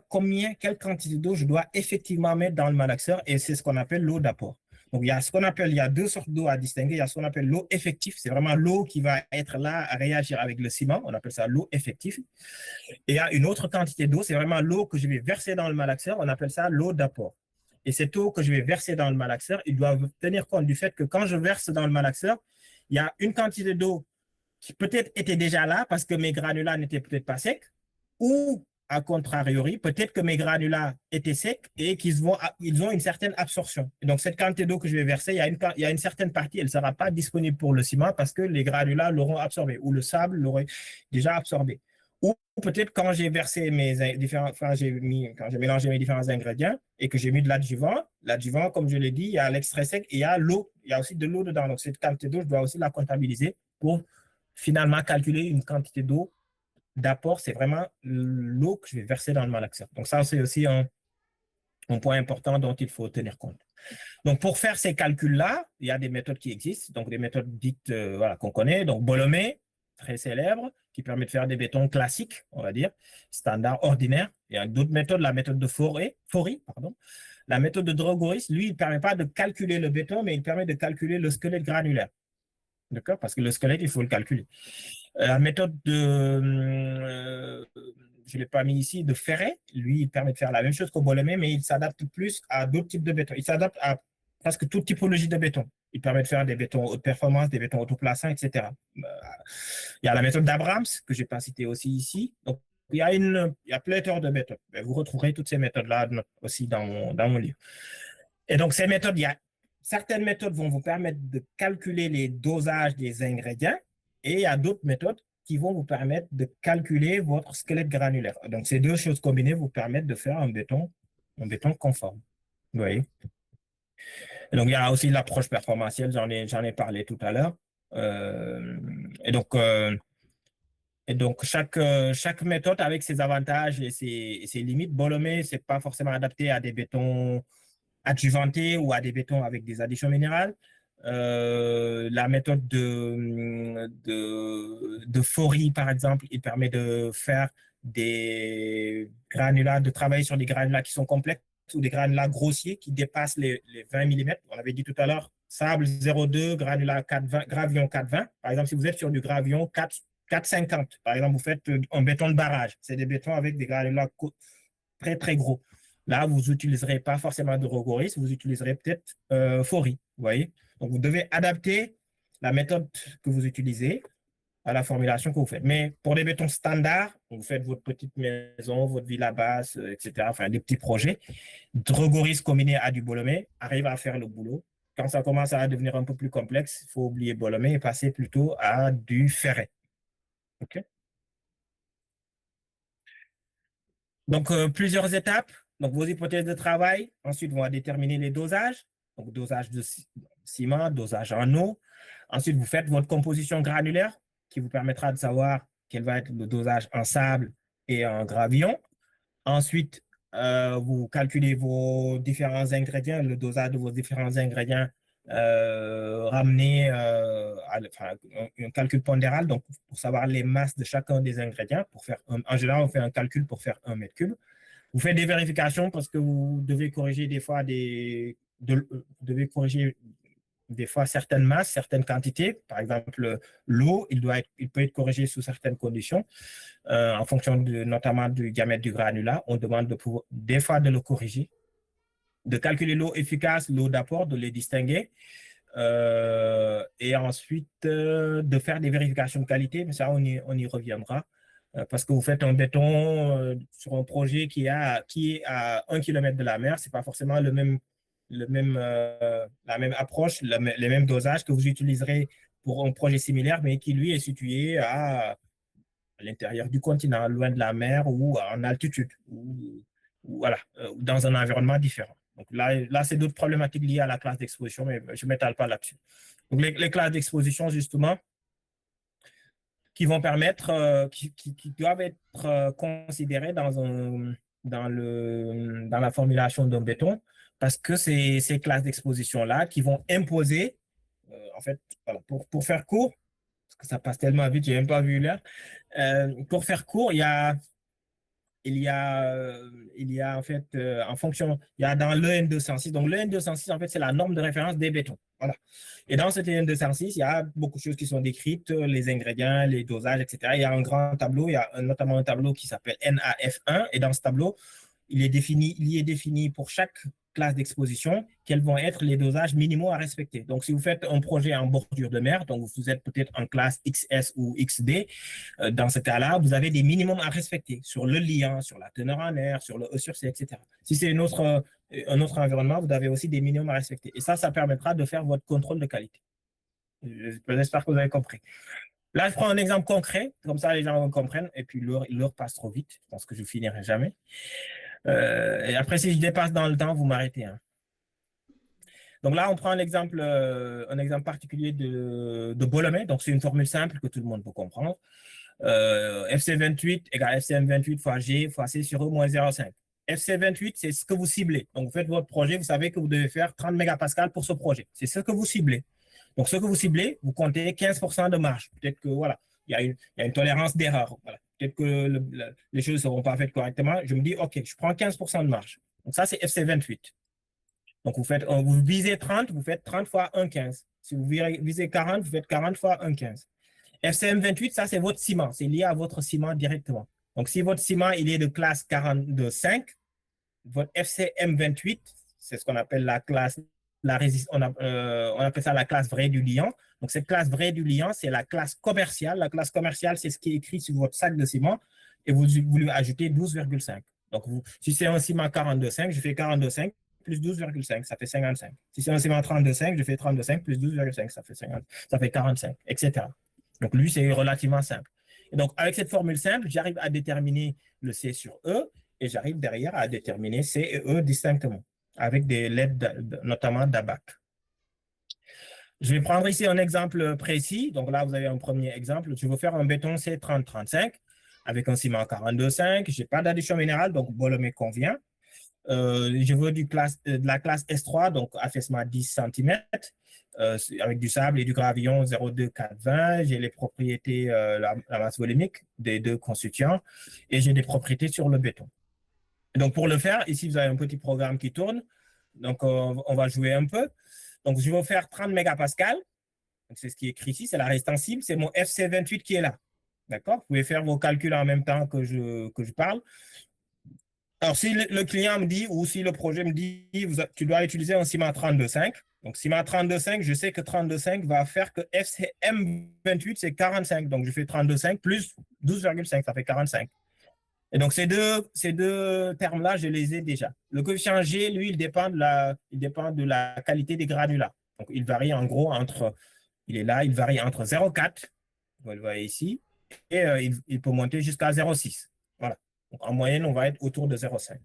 Speaker 2: quelle quantité d'eau je dois effectivement mettre dans le malaxeur, et c'est ce qu'on appelle l'eau d'apport. Donc, il y a deux sortes d'eau à distinguer. Il y a ce qu'on appelle l'eau effective, c'est vraiment l'eau qui va être là à réagir avec le ciment, on appelle ça l'eau effective. Et il y a une autre quantité d'eau, c'est vraiment l'eau que je vais verser dans le malaxeur, on appelle ça l'eau d'apport. Et cette eau que je vais verser dans le malaxeur, il doit tenir compte du fait que quand je verse dans le malaxeur, il y a une quantité d'eau qui peut-être était déjà là parce que mes granulats n'étaient peut-être pas secs, ou à contrariori, peut-être que mes granulats étaient secs et qu'ils ont une certaine absorption. Et donc, cette quantité d'eau que je vais verser, il y a une certaine partie, elle ne sera pas disponible pour le ciment parce que les granulats l'auront absorbé ou le sable l'aurait déjà absorbé. Ou peut-être quand j'ai versé quand j'ai mélangé mes différents ingrédients et que j'ai mis de l'adjuvant, comme je l'ai dit, il y a l'extrait sec et il y a l'eau. Il y a aussi de l'eau dedans. Donc, cette quantité d'eau, je dois aussi la comptabiliser pour finalement calculer une quantité d'eau d'apport. C'est vraiment l'eau que je vais verser dans le malaxeur. Donc, ça, c'est aussi un point important dont il faut tenir compte. Donc, pour faire ces calculs-là, il y a des méthodes qui existent, donc des méthodes dites qu'on connaît, donc Bolomé, très célèbre, qui permet de faire des bétons classiques, on va dire, standard, ordinaire. Il y a d'autres méthodes, la méthode de Fori, pardon. La méthode de Drogoris, lui, il ne permet pas de calculer le béton, mais il permet de calculer le squelette granulaire. D'accord? Parce que le squelette, il faut le calculer. La méthode je ne l'ai pas mis ici, de Ferret, lui, il permet de faire la même chose qu'au Bolomé, mais il s'adapte plus à d'autres types de béton. Il s'adapte à presque toute typologie de béton. Il permet de faire des bétons haute performance, des bétons autoplaçants, etc. Il y a la méthode d'Abrams, que je n'ai pas citée aussi ici. Donc, il y a pléthore de méthodes. Vous retrouverez toutes ces méthodes-là aussi dans mon livre. Et donc, ces méthodes, certaines méthodes vont vous permettre de calculer les dosages des ingrédients, et il y a d'autres méthodes qui vont vous permettre de calculer votre squelette granulaire. Donc, ces deux choses combinées vous permettent de faire un béton conforme. Vous voyez? Et donc, il y a aussi l'approche performantielle, j'en ai parlé tout à l'heure. Euh, et donc, euh, chaque méthode avec ses avantages et ses limites. Bolomé, c'est pas forcément adapté à des bétons adjuvantés ou à des bétons avec des additions minérales. La méthode de Fori, par exemple, il permet de faire des granulats, de travailler sur des granulats qui sont complexes ou des granulats grossiers qui dépassent les 20 mm. On avait dit tout à l'heure, sable 0,2, granulat 420, gravion 420. Par exemple, si vous êtes sur du gravion 450, par exemple, vous faites un béton de barrage. C'est des bétons avec des granulats très, très gros. Là, vous n'utiliserez pas forcément de Rogoris, vous utiliserez peut-être Fori, vous voyez. Donc, vous devez adapter la méthode que vous utilisez à la formulation que vous faites. Mais pour des bétons standards, vous faites votre petite maison, votre villa basse, etc., enfin des petits projets, Rogoris combiné à du Bolomé arrive à faire le boulot. Quand ça commence à devenir un peu plus complexe, il faut oublier Bolomé et passer plutôt à du ferret. OK? Donc, plusieurs étapes. Donc, vos hypothèses de travail. Ensuite, on va déterminer les dosages. Donc, dosage de ciment, dosage en eau. Ensuite, vous faites votre composition granulaire qui vous permettra de savoir quel va être le dosage en sable et en gravillon. Ensuite, vous calculez vos différents ingrédients, le dosage de vos différents ingrédients ramené enfin, un calcul pondéral, donc pour savoir les masses de chacun des ingrédients. En général, on fait un calcul pour faire 1 m3. Vous faites des vérifications parce que vous devez corriger des fois devez corriger des fois certaines masses, certaines quantités. Par exemple, l'eau, il peut être corrigé sous certaines conditions, en fonction notamment du diamètre du granulat. On demande des fois de le corriger, de calculer l'eau efficace, l'eau d'apport, de les distinguer. Et ensuite, de faire des vérifications de qualité, mais ça, on y reviendra. Parce que vous faites un béton sur un projet qui est à 1 km de la mer, c'est pas forcément la même approche, les mêmes dosages que vous utiliserez pour un projet similaire, mais qui lui est situé à l'intérieur du continent, loin de la mer ou en altitude, ou voilà, dans un environnement différent. Donc là c'est d'autres problématiques liées à la classe d'exposition, mais je ne m'étale pas là-dessus. Donc les classes d'exposition, justement, qui vont permettre, qui doivent être considérées dans la formulation d'un béton, parce que c'est ces classes d'exposition-là qui vont imposer, en fait, voilà, pour faire court, parce que ça passe tellement vite, j'ai même pas vu l'heure. Pour faire court, il y a en fait, en fonction, il y a dans l'EN 206, donc l'EN 206, en fait, c'est la norme de référence des bétons. Voilà. Et dans cet EN 206, il y a beaucoup de choses qui sont décrites, les ingrédients, les dosages, etc. Il y a un grand tableau, il y a notamment un tableau qui s'appelle NAF1, et dans ce tableau, il y est défini pour chaque classe d'exposition quels vont être les dosages minimaux à respecter. Donc, si vous faites un projet en bordure de mer, donc vous êtes peut-être en classe XS ou XD, dans ce cas-là, vous avez des minimums à respecter sur le liant, sur la teneur en air, sur le E sur C, etc. Si c'est un autre environnement, vous avez aussi des minimums à respecter. Et ça permettra de faire votre contrôle de qualité. J'espère que vous avez compris. Là, je prends un exemple concret, comme ça les gens comprennent, et puis l'heure passe trop vite. Je pense que je finirai jamais. Et après, si je dépasse dans le temps, vous m'arrêtez. Hein. Donc là, on prend un exemple particulier de Bolomé. Donc, c'est une formule simple que tout le monde peut comprendre. FC28 égale FCM28 fois G fois C sur E moins 0,5. FC28, c'est ce que vous ciblez. Donc, vous faites votre projet, vous savez que vous devez faire 30 mégapascales pour ce projet. C'est ce que vous ciblez. Donc, ce que vous ciblez, vous comptez 15% de marge. Peut-être que, voilà, il y a une tolérance d'erreur. Voilà. Peut-être que les choses ne seront pas faites correctement. Je me dis, OK, je prends 15% de marge. Donc, ça, c'est FC28. Donc, vous visez 30, vous faites 30 fois 1,15. Si vous visez 40, vous faites 40 fois 1,15. FCM28, ça, c'est votre ciment. C'est lié à votre ciment directement. Donc, si votre ciment, il est de classe 45, votre FCM28, c'est ce qu'on appelle la classe, on appelle ça la classe vraie du liant. Donc, cette classe vraie du liant, c'est la classe commerciale. La classe commerciale, c'est ce qui est écrit sur votre sac de ciment et vous lui ajoutez 12,5. Donc, si c'est un ciment 42,5, je fais 42,5 plus 12,5, ça fait 55. Si c'est un ciment 32,5, je fais 32,5 plus 12,5, ça fait 50, ça fait 45, etc. Donc, lui, c'est relativement simple. Et donc, avec cette formule simple, j'arrive à déterminer le C sur E et j'arrive derrière à déterminer C et E distinctement. avec des LED, notamment d'ABAC. Je vais prendre ici un exemple précis. Donc là, vous avez un premier exemple. Je veux faire un béton C30-35 avec un ciment 42,5. Je n'ai pas d'addition minérale, donc Bolomé convient. Je veux de la classe S3, donc affaissement 10 cm, avec du sable et du gravillon 0,2,420. J'ai les propriétés, la masse volumique des deux constituants, et j'ai des propriétés sur le béton. Donc pour le faire, ici, vous avez un petit programme qui tourne. Donc on va jouer un peu. Donc je vais faire 30 mégapascales. C'est ce qui est écrit ici, c'est la résistance cible, c'est mon FC28 qui est là. D'accord? Vous pouvez faire vos calculs en même temps que je parle. Alors, si le client me dit, ou si le projet me dit, tu dois utiliser un ciment 32,5. Donc, ciment 32,5, je sais que 32,5 va faire que FCM28, c'est 45. Donc, je fais 32,5 plus 12,5, ça fait 45. Et donc, ces deux termes-là, je les ai déjà. Le coefficient G, lui, il dépend de la qualité des granulats. Donc, il varie en gros il varie entre 0,4, vous le voyez ici, et il peut monter jusqu'à 0,6. Voilà. Donc, en moyenne, on va être autour de 0,5.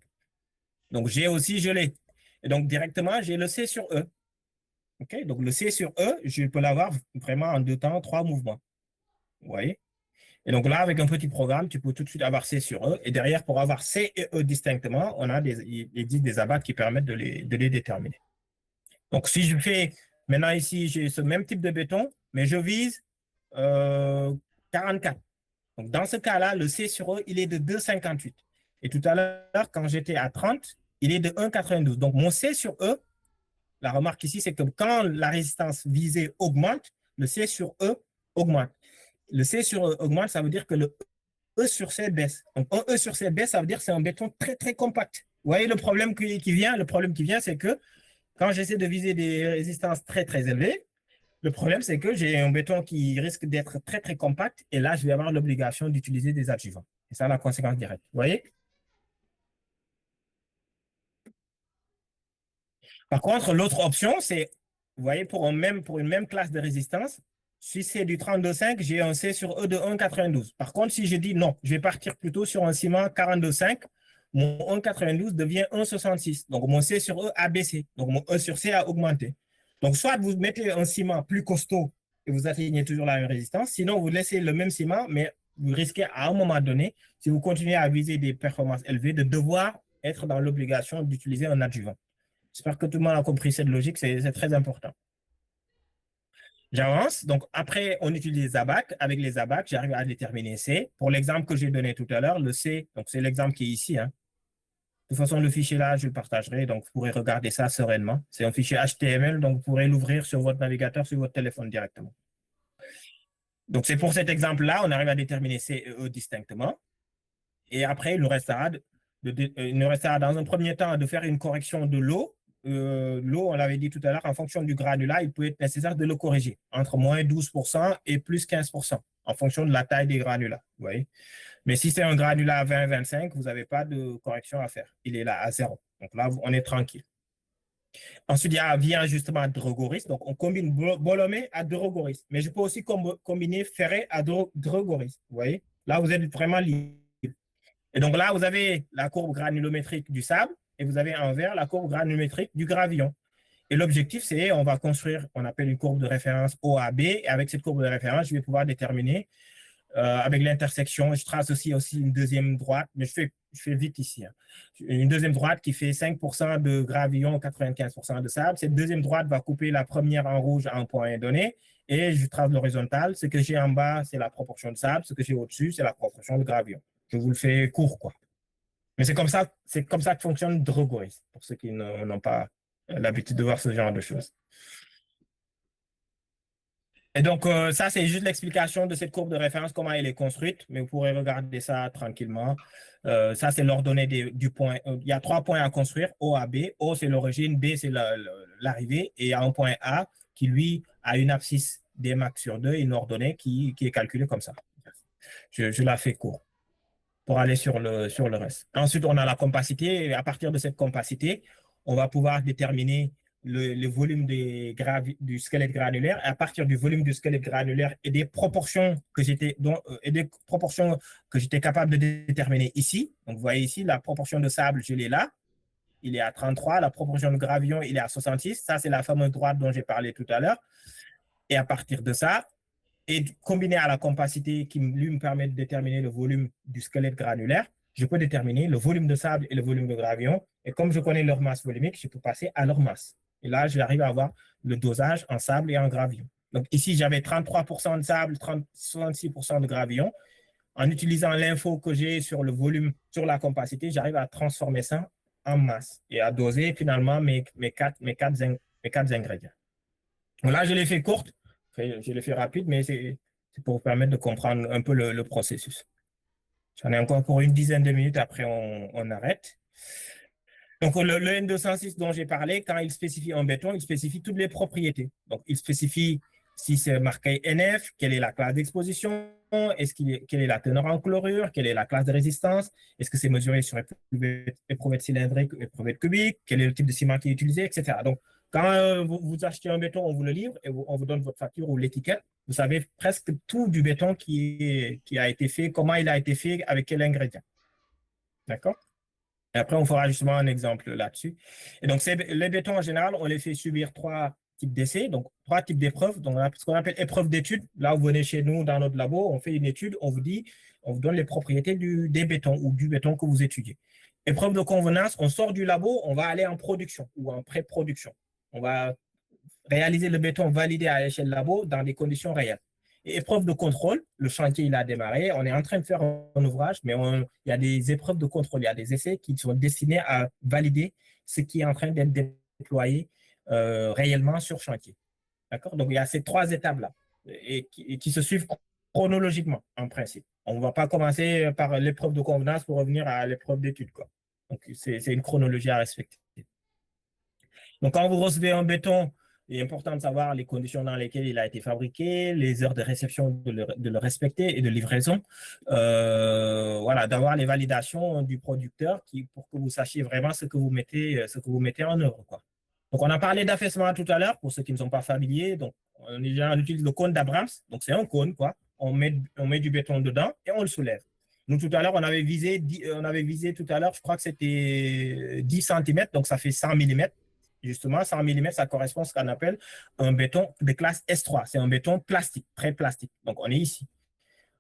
Speaker 2: Donc, G aussi, je l'ai. Et donc, directement, j'ai le C sur E. OK? Donc, le C sur E, je peux l'avoir vraiment en 2 temps, 3 mouvements. Vous voyez? Et donc là, avec un petit programme, tu peux tout de suite avoir C sur E. Et derrière, pour avoir C et E distinctement, il existe des abacs qui permettent de les déterminer. Donc, si je fais, maintenant ici, j'ai ce même type de béton, mais je vise 44. Donc, dans ce cas-là, le C sur E, il est de 2,58. Et tout à l'heure, quand j'étais à 30, il est de 1,92. Donc, mon C sur E, la remarque ici, c'est que quand la résistance visée augmente, le C sur E augmente. Le C sur E augmente, ça veut dire que le E sur C baisse. Donc, un E sur C baisse, ça veut dire que c'est un béton très, très compact. Vous voyez le problème qui vient? Le problème qui vient, c'est que quand j'essaie de viser des résistances très, très élevées, le problème, c'est que j'ai un béton qui risque d'être très, très compact. Et là, je vais avoir l'obligation d'utiliser des adjuvants. C'est ça la conséquence directe. Vous voyez? Par contre, l'autre option, c'est, vous voyez, pour une même classe de résistance, si c'est du 32,5, j'ai un C sur E de 1,92. Par contre, si je dis non, je vais partir plutôt sur un ciment 42,5, mon 1,92 devient 1,66. Donc, mon C sur E a baissé. Donc, mon E sur C a augmenté. Donc, soit vous mettez un ciment plus costaud et vous atteignez toujours la même résistance, sinon vous laissez le même ciment, mais vous risquez à un moment donné, si vous continuez à viser des performances élevées, de devoir être dans l'obligation d'utiliser un adjuvant. J'espère que tout le monde a compris cette logique, c'est très important. J'avance. Donc, après, on utilise les abacs. Avec les abacs, j'arrive à déterminer C. Pour l'exemple que j'ai donné tout à l'heure, le C, donc c'est l'exemple qui est ici. De toute façon, le fichier là, je le partagerai, donc vous pourrez regarder ça sereinement. C'est un fichier HTML, donc vous pourrez l'ouvrir sur votre navigateur, sur votre téléphone directement. Donc, c'est pour cet exemple-là, on arrive à déterminer C et E distinctement. Et après, il nous restera dans un premier temps de faire une correction de l'eau. L'eau, on l'avait dit tout à l'heure, en fonction du granulat, il peut être nécessaire de le corriger entre moins 12% et plus 15% en fonction de la taille des granulats. Vous voyez? Mais si c'est un granulat 20-25, vous n'avez pas de correction à faire. Il est là à 0. Donc là, on est tranquille. Ensuite, il y a justement Drogoris. Donc, on combine Bolomé à Drogoris. Mais je peux aussi combiner Ferré à Drogoris. Vous voyez? Là, vous êtes vraiment libre. Et donc là, vous avez la courbe granulométrique du sable et vous avez en vert la courbe granulométrique du gravillon. Et l'objectif, c'est on va construire, on appelle une courbe de référence OAB. Et avec cette courbe de référence, je vais pouvoir déterminer avec l'intersection. Je trace aussi une deuxième droite, mais je fais vite ici. Une deuxième droite qui fait 5% de gravillon, 95% de sable. Cette deuxième droite va couper la première en rouge à un point donné. Et je trace l'horizontale. Ce que j'ai en bas, c'est la proportion de sable. Ce que j'ai au-dessus, c'est la proportion de gravillon. Je vous le fais court, quoi. Mais c'est comme ça que fonctionne Drogoris, pour ceux qui n'ont pas l'habitude de voir ce genre de choses. Et donc, ça, c'est juste l'explication de cette courbe de référence, comment elle est construite, mais vous pourrez regarder ça tranquillement. Ça, c'est l'ordonnée du point. Il y a 3 points à construire, O à B. O, c'est l'origine, B, c'est l'arrivée, et il y a un point A qui, lui, a une abscisse D max sur 2, une ordonnée qui est calculée comme ça. Je la fais court pour aller sur le reste. Ensuite, on a la compacité, et à partir de cette compacité, on va pouvoir déterminer le volume du squelette granulaire. À partir du volume du squelette granulaire et des proportions que j'étais capable de déterminer ici. Donc, vous voyez ici, la proportion de sable, je l'ai là. il est à 33, la proportion de gravillon, il est à 66. Ça, c'est la fameuse droite dont j'ai parlé tout à l'heure. Et à partir de ça, et combiné à la compacité qui lui me permet de déterminer le volume du squelette granulaire, je peux déterminer le volume de sable et le volume de gravillon. Et comme je connais leur masse volumique, je peux passer à leur masse. Et là, j'arrive à avoir le dosage en sable et en gravillon. Donc ici, j'avais 33% de sable, 66% de gravillon. En utilisant l'info que j'ai sur le volume, sur la compacité, j'arrive à transformer ça en masse et à doser finalement mes quatre ingrédients. Donc là, je l'ai fait courte, je l'ai fait rapide, mais c'est pour vous permettre de comprendre un peu le processus. J'en ai encore pour une dizaine de minutes, après on arrête. Donc le N206 dont j'ai parlé, quand il spécifie un béton, il spécifie toutes les propriétés. Donc il spécifie si c'est marqué NF, quelle est la classe d'exposition, quelle est la teneur en chlorure, quelle est la classe de résistance, est-ce que c'est mesuré sur éprouvette cylindrique ou éprouvette cubique, quel est le type de ciment qui est utilisé, etc. Donc quand vous achetez un béton, on vous le livre et on vous donne votre facture ou l'étiquette. Vous savez presque tout du béton qui a été fait, comment il a été fait, avec quel ingrédient. D'accord? Et après, on fera justement un exemple là-dessus. Et donc, les bétons, en général, on les fait subir 3 types d'essais, donc 3 types d'épreuves. Donc, on a ce qu'on appelle épreuve d'étude. Là, vous venez chez nous, dans notre labo, on fait une étude, on vous donne les propriétés des bétons ou du béton que vous étudiez. Épreuve de convenance, on sort du labo, on va aller en production ou en pré-production. On va réaliser le béton validé à l'échelle labo dans des conditions réelles. Et épreuve de contrôle, le chantier il a démarré, on est en train de faire un ouvrage, mais il y a des épreuves de contrôle, il y a des essais qui sont destinés à valider ce qui est en train d'être déployé réellement sur chantier. D'accord? Donc il y a ces 3 étapes-là et qui se suivent chronologiquement en principe. On ne va pas commencer par l'épreuve de convenance pour revenir à l'épreuve d'étude, quoi. Donc c'est une chronologie à respecter. Donc quand vous recevez un béton, il est important de savoir les conditions dans lesquelles il a été fabriqué, les heures de réception de le respecter et de livraison. Voilà, d'avoir les validations du producteur pour que vous sachiez vraiment ce que vous mettez en œuvre, quoi. Donc, on a parlé d'affaissement tout à l'heure, pour ceux qui ne sont pas familiers. Donc, on utilise le cône d'Abrams. Donc, c'est un cône, quoi. On met du béton dedans et on le soulève. Nous, tout à l'heure, on avait visé tout à l'heure, je crois que c'était 10 cm, donc ça fait 100 mm. Justement, 100 mm, ça correspond à ce qu'on appelle un béton de classe S3. C'est un béton plastique, très plastique. Donc, on est ici.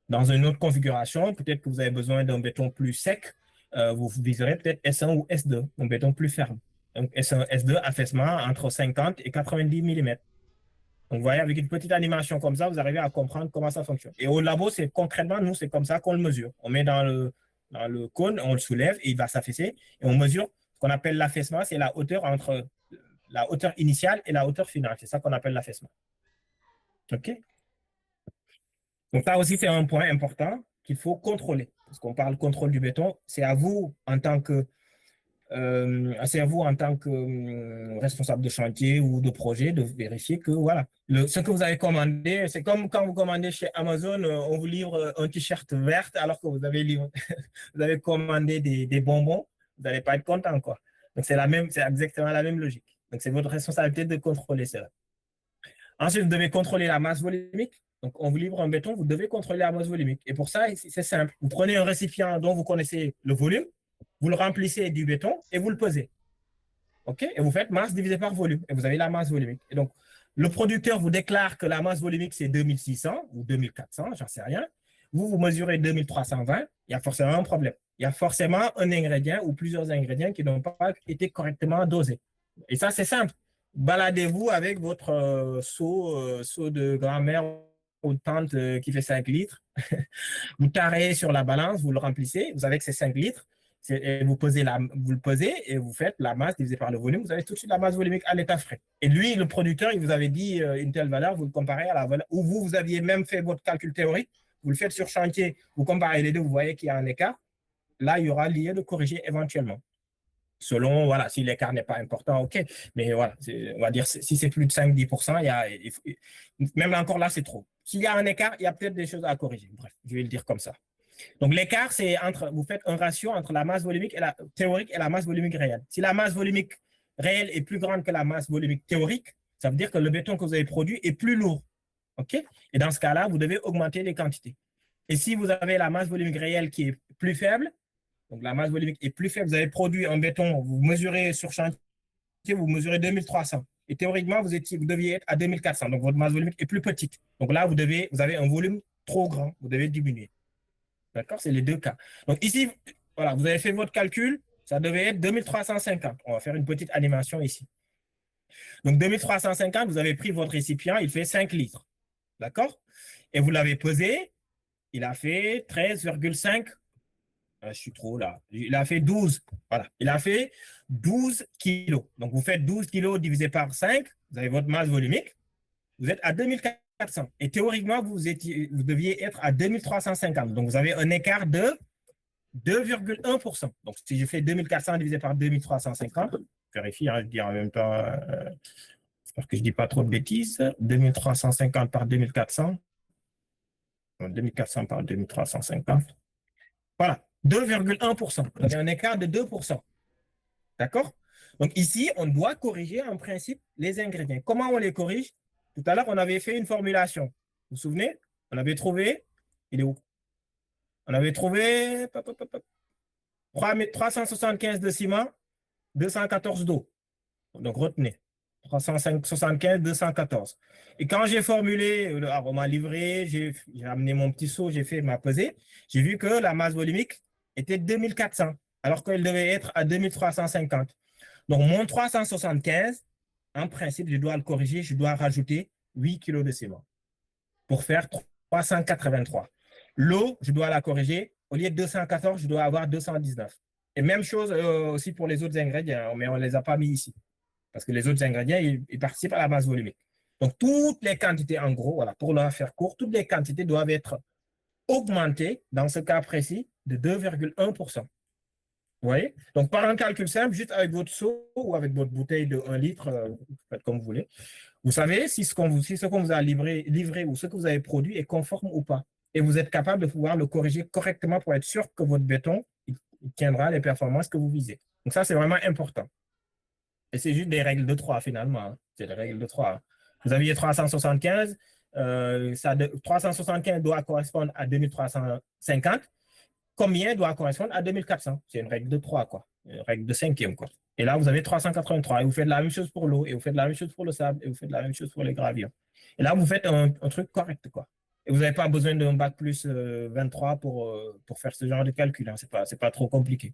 Speaker 2: Dans une autre configuration, peut-être que vous avez besoin d'un béton plus sec. Vous viserez peut-être S1 ou S2, un béton plus ferme. Donc, S1, S2, affaissement entre 50 et 90 mm. Donc, vous voyez, avec une petite animation comme ça, vous arrivez à comprendre comment ça fonctionne. Et au labo, concrètement, nous, c'est comme ça qu'on le mesure. On met dans le cône, on le soulève et il va s'affaisser. Et on mesure ce qu'on appelle l'affaissement, c'est la hauteur entre la hauteur initiale et la hauteur finale. C'est ça qu'on appelle l'affaissement. OK? Donc, ça aussi, c'est un point important qu'il faut contrôler. Parce qu'on parle contrôle du béton, c'est à vous en tant que responsable de chantier ou de projet de vérifier que voilà, ce que vous avez commandé, c'est comme quand vous commandez chez Amazon, on vous livre un t-shirt vert alors que vous avez commandé des bonbons, vous n'allez pas être content, quoi. Donc c'est exactement la même logique. Donc c'est votre responsabilité de contrôler cela. Ensuite, vous devez contrôler la masse volumique. Donc, on vous livre un béton, vous devez contrôler la masse volumique. Et pour ça, c'est simple. Vous prenez un récipient dont vous connaissez le volume, vous le remplissez du béton et vous le pesez. OK? Et vous faites masse divisée par volume. Et vous avez la masse volumique. Et donc, le producteur vous déclare que la masse volumique, c'est 2600 ou 2400, j'en sais rien. Vous mesurez 2320, il y a forcément un problème. Il y a forcément un ingrédient ou plusieurs ingrédients qui n'ont pas été correctement dosés. Et ça, c'est simple. Baladez-vous avec votre seau de grand-mère ou de tante qui fait 5 litres. Vous tarez sur la balance, vous le remplissez, vous avez que c'est 5 litres. Et vous le pesez et vous faites la masse divisée par le volume. Vous avez tout de suite la masse volumique à l'état frais. Et lui, le producteur, il vous avait dit une telle valeur, vous le comparez à la valeur, ou vous aviez même fait votre calcul théorique, vous le faites sur chantier, vous comparez les deux, vous voyez qu'il y a un écart. Là, il y aura lieu de corriger éventuellement. Selon, voilà, si l'écart n'est pas important, OK. Mais voilà, on va dire, si c'est plus de 5-10%, même encore là, c'est trop. S'il y a un écart, il y a peut-être des choses à corriger. Bref, je vais le dire comme ça. Donc, l'écart, c'est vous faites un ratio entre la masse volumique théorique et la masse volumique réelle. Si la masse volumique réelle est plus grande que la masse volumique théorique, ça veut dire que le béton que vous avez produit est plus lourd. OK? Et dans ce cas-là, vous devez augmenter les quantités. Et si vous avez la masse volumique réelle qui est plus faible, Donc, la masse volumique est plus faible. Vous avez produit un béton, vous mesurez sur chantier, vous mesurez 2300. Et théoriquement, vous deviez être à 2400. Donc, votre masse volumique est plus petite. Donc là, vous avez un volume trop grand. Vous devez diminuer. D'accord? C'est les deux cas. Donc, ici, voilà, vous avez fait votre calcul. Ça devait être 2350. On va faire une petite animation ici. Donc, 2350, vous avez pris votre récipient, il fait 5 litres. D'accord? Et vous l'avez pesé, il a fait 13,5. Je suis trop là. Il a fait 12. Voilà. Il a fait 12 kilos. Donc, vous faites 12 kilos divisé par 5. Vous avez votre masse volumique. Vous êtes à 2400. Et théoriquement, vous deviez être à 2350. Donc, vous avez un écart de 2,1%. Donc, si je fais 2400 divisé par 2350, vérifie, hein, je dis en même temps, j'espère que je ne dis pas trop de bêtises. 2350 par 2400. 2400 par 2350. Voilà, 2,1%. Il y a un écart de 2%. D'accord? Donc ici, on doit corriger en principe les ingrédients. Comment on les corrige? Tout à l'heure, on avait fait une formulation. Vous vous souvenez? On avait trouvé, il est où? On avait trouvé 375 de ciment, 214 d'eau. Donc retenez, 375, 214. Et quand j'ai formulé, on m'a livré, j'ai amené mon petit seau, j'ai fait ma pesée, j'ai vu que la masse volumique était 2400, alors qu'elle devait être à 2350. Donc mon 375, en principe, je dois le corriger, je dois rajouter 8 kg de ciment pour faire 383. L'eau, je dois la corriger, au lieu de 214, je dois avoir 219. Et même chose aussi pour les autres ingrédients, mais on ne les a pas mis ici. Parce que les autres ingrédients, ils participent à la masse volumique. Donc, toutes les quantités, en gros, voilà, pour leur faire court, toutes les quantités doivent être augmentées, dans ce cas précis, de 2,1%. Vous voyez? Donc, par un calcul simple, juste avec votre seau ou avec votre bouteille de 1 litre, faites comme vous voulez, vous savez si ce qu'on vous a livré ou ce que vous avez produit est conforme ou pas. Et vous êtes capable de pouvoir le corriger correctement pour être sûr que votre béton il tiendra les performances que vous visez. Donc, ça, c'est vraiment important. Et c'est juste des règles de 3 finalement. Hein. C'est des règles de 3. Vous aviez 375. 375 doit correspondre à 2350. Combien doit correspondre à 2400? C'est une règle de 3, quoi. Une règle de cinquième, quoi. Et là, vous avez 383. Et vous faites la même chose pour l'eau. Et vous faites la même chose pour le sable. Et vous faites la même chose pour les gravures. Et là, vous faites un truc correct, quoi. Et vous n'avez pas besoin d'un bac plus 23 pour faire ce genre de calcul. Hein. C'est pas trop compliqué.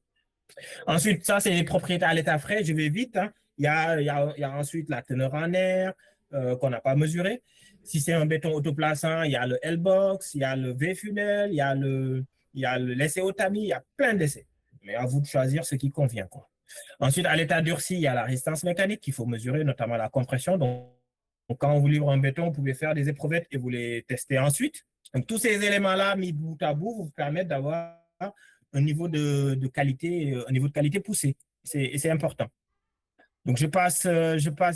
Speaker 2: Ensuite, ça, c'est les propriétés à l'état frais. Je vais vite. Hein. Il y a ensuite la teneur en air qu'on n'a pas mesurée. Si c'est un béton autoplaçant, il y a le L-box, il y a le V-funnel, il y a l'essai Otami, il y a plein d'essais. Mais à vous de choisir ce qui convient, quoi. Ensuite, à l'état durci, il y a la résistance mécanique qu'il faut mesurer, notamment la compression. Donc, quand on vous livre un béton, vous pouvez faire des éprouvettes et vous les tester ensuite. Donc, tous ces éléments-là, mis bout à bout, vous permettent d'avoir un niveau de qualité poussé. C'est important. Donc, je passe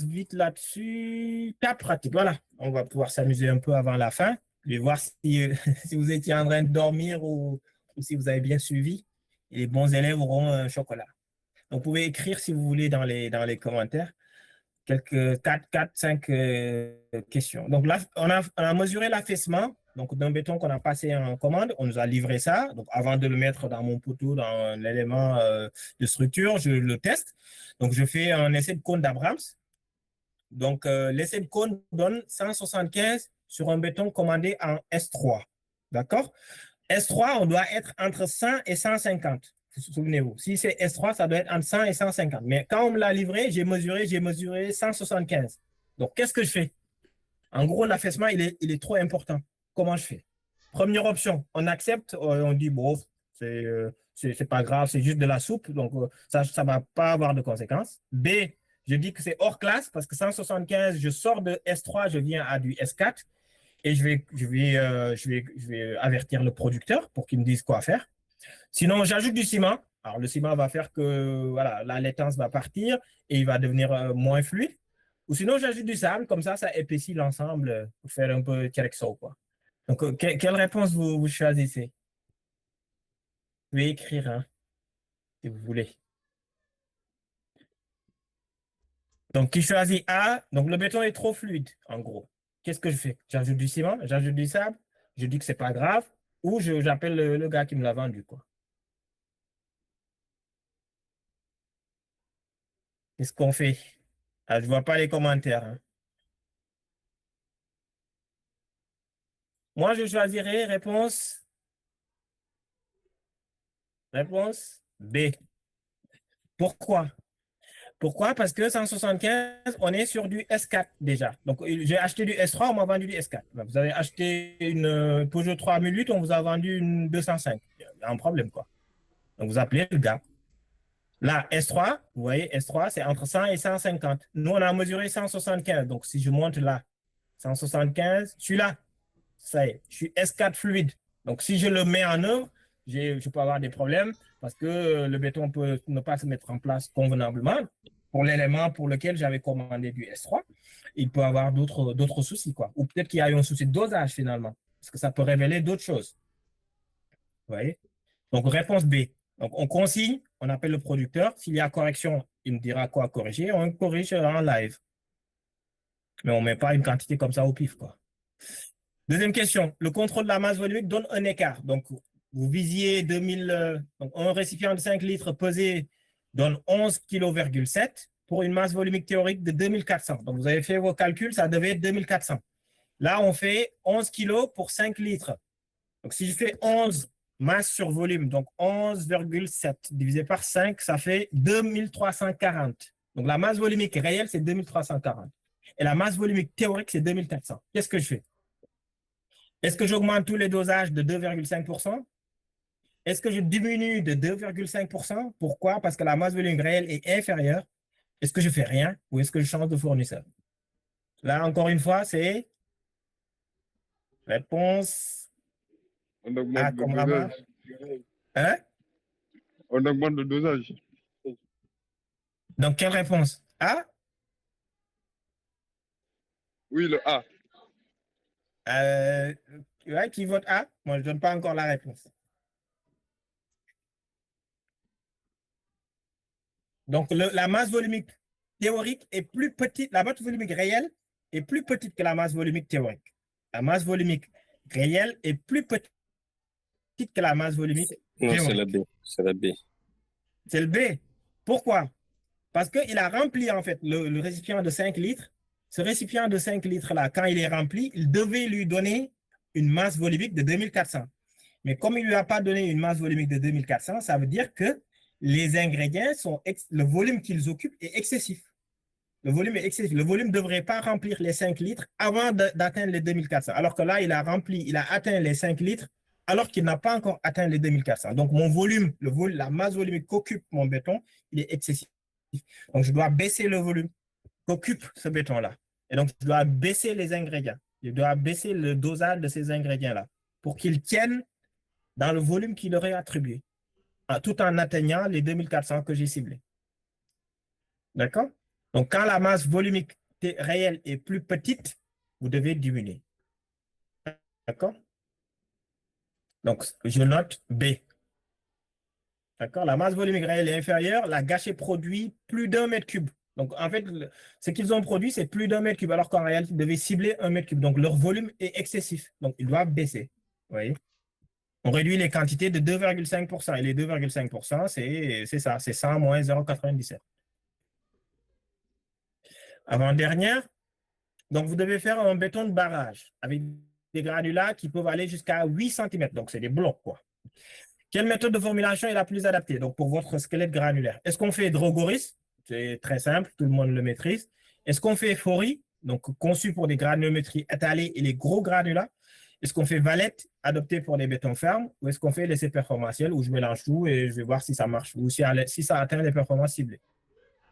Speaker 2: vite là-dessus. Cas pratique. Voilà. On va pouvoir s'amuser un peu avant la fin. Je vais voir si, si vous étiez en train de dormir ou si vous avez bien suivi. Et les bons élèves auront un chocolat. Donc, vous pouvez écrire si vous voulez dans les commentaires quelques 5 questions. Donc là, on a mesuré l'affaissement donc d'un béton qu'on a passé en commande. On nous a livré ça. Donc avant de le mettre dans mon poteau, dans l'élément de structure, je le teste. Donc je fais un essai de cône d'Abrams. Donc l'essai de cône donne 175 sur un béton commandé en S3. D'accord? S3, on doit être entre 100 et 150. Souvenez-vous, si c'est S3, ça doit être entre 100 et 150. Mais quand on me l'a livré, j'ai mesuré 175. Donc, qu'est-ce que je fais? En gros, l'affaissement, il est trop important. Comment je fais? Première option, on accepte, on dit, bon, c'est pas grave, c'est juste de la soupe, donc ça va pas avoir de conséquences. B, je dis que c'est hors classe parce que 175, je sors de S3, je viens à du S4 et je vais avertir le producteur pour qu'il me dise quoi faire. Sinon, j'ajoute du ciment. Alors, le ciment va faire que voilà, la laitance va partir et il va devenir moins fluide. Ou sinon, j'ajoute du sable. Comme ça épaissit l'ensemble pour faire un peu Kerexo, quoi. Donc, quelle réponse vous choisissez? Vous pouvez écrire, hein, si vous voulez. Donc, qui choisit A? Donc, le béton est trop fluide, en gros. Qu'est-ce que je fais? J'ajoute du ciment, j'ajoute du sable, je dis que c'est pas grave, ou j'appelle le gars qui me l'a vendu, quoi. Qu'est-ce qu'on fait? Ah, je ne vois pas les commentaires. Hein. Moi, je choisirais réponse B. Pourquoi? Pourquoi? Parce que 175, on est sur du S4 déjà. Donc, j'ai acheté du S3, on m'a vendu du S4. Vous avez acheté une Peugeot 3008, on vous a vendu une 205. Il y a un problème, quoi. Donc, vous appelez le gars. Là, S3, vous voyez, S3, c'est entre 100 et 150. Nous, on a mesuré 175. Donc, si je monte là, 175, je suis là. Ça y est, je suis S4 fluide. Donc, si je le mets en œuvre, je peux avoir des problèmes parce que le béton peut ne pas se mettre en place convenablement pour l'élément pour lequel j'avais commandé du S3. Il peut avoir d'autres soucis, quoi. Ou peut-être qu'il y a eu un souci de dosage finalement, parce que ça peut révéler d'autres choses. Vous voyez? Donc, réponse B. Donc, on consigne, on appelle le producteur. S'il y a correction, il me dira quoi corriger. On corrige en live. Mais on ne met pas une quantité comme ça au pif, quoi. Deuxième question. Le contrôle de la masse volumique donne un écart. Donc, vous visiez 2000, donc un récipient de 5 litres pesé donne 11,7 kg pour une masse volumique théorique de 2400. Donc, vous avez fait vos calculs, ça devait être 2400. Là, on fait 11 kg pour 5 litres. Donc, si je fais 11 masse sur volume, donc 11,7 divisé par 5, ça fait 2340. Donc, la masse volumique réelle, c'est 2340. Et la masse volumique théorique, c'est 2400. Qu'est-ce que je fais? Est-ce que j'augmente tous les dosages de 2,5%? Est-ce que je diminue de 2,5%? Pourquoi? Parce que la masse volumique réelle est inférieure. Est-ce que je fais rien ou est-ce que je change de fournisseur? Là, encore une fois, c'est réponse
Speaker 3: On augmente
Speaker 2: A
Speaker 3: le
Speaker 2: comme Rabat.
Speaker 3: dosage.
Speaker 2: Hein?
Speaker 3: On augmente le dosage.
Speaker 2: Donc, quelle réponse? A?
Speaker 3: Oui, le A.
Speaker 2: Ouais, qui vote A? Moi, je ne donne pas encore la réponse. Donc, la masse volumique théorique est plus petite, la masse volumique réelle est plus petite que la masse volumique théorique. La masse volumique réelle est plus petite que la masse volumique
Speaker 4: Non, c'est la
Speaker 2: théorique.
Speaker 4: B. C'est la B.
Speaker 2: C'est le B. Pourquoi? Parce qu'il a rempli, en fait, le récipient de 5 litres. Ce récipient de 5 litres-là, quand il est rempli, il devait lui donner une masse volumique de 2400. Mais comme il ne lui a pas donné une masse volumique de 2400, ça veut dire que les ingrédients le volume qu'ils occupent est excessif. Le volume est excessif. Le volume ne devrait pas remplir les 5 litres avant d'atteindre les 2400. Alors que là, il a atteint les 5 litres alors qu'il n'a pas encore atteint les 2400. Donc, mon volume, la masse volumique qu'occupe mon béton, il est excessif. Donc, je dois baisser le volume qu'occupe ce béton-là. Et donc, je dois baisser les ingrédients. Je dois baisser le dosage de ces ingrédients-là pour qu'ils tiennent dans le volume qui leur est attribué, tout en atteignant les 2400 que j'ai ciblés. D'accord? Donc, quand la masse volumique réelle est plus petite, vous devez diminuer. D'accord? Donc, je note B. D'accord? La masse volumique réelle est inférieure, la gâchée produit plus d'1 mètre cube. Donc, en fait, ce qu'ils ont produit, c'est plus d'1 mètre cube, alors qu'en réalité, ils devaient cibler 1 mètre cube. Donc, leur volume est excessif. Donc, ils doivent baisser. Vous voyez? On réduit les quantités de 2,5%. Et les 2,5%, c'est ça, c'est 100 moins 0,97. Avant-dernière, donc vous devez faire un béton de barrage avec des granulats qui peuvent aller jusqu'à 8 cm. Donc, c'est des blocs, quoi. Quelle méthode de formulation est la plus adaptée donc, pour votre squelette granulaire? Est-ce qu'on fait Drogoris? C'est très simple, tout le monde le maîtrise. Est-ce qu'on fait Fori, donc conçu pour des granulométries étalées et les gros granulats? Est-ce qu'on fait Valette, adopté pour les bétons fermes? Ou est-ce qu'on fait l'essai performantiel où je mélange tout et je vais voir si ça marche ou si ça atteint les performances ciblées?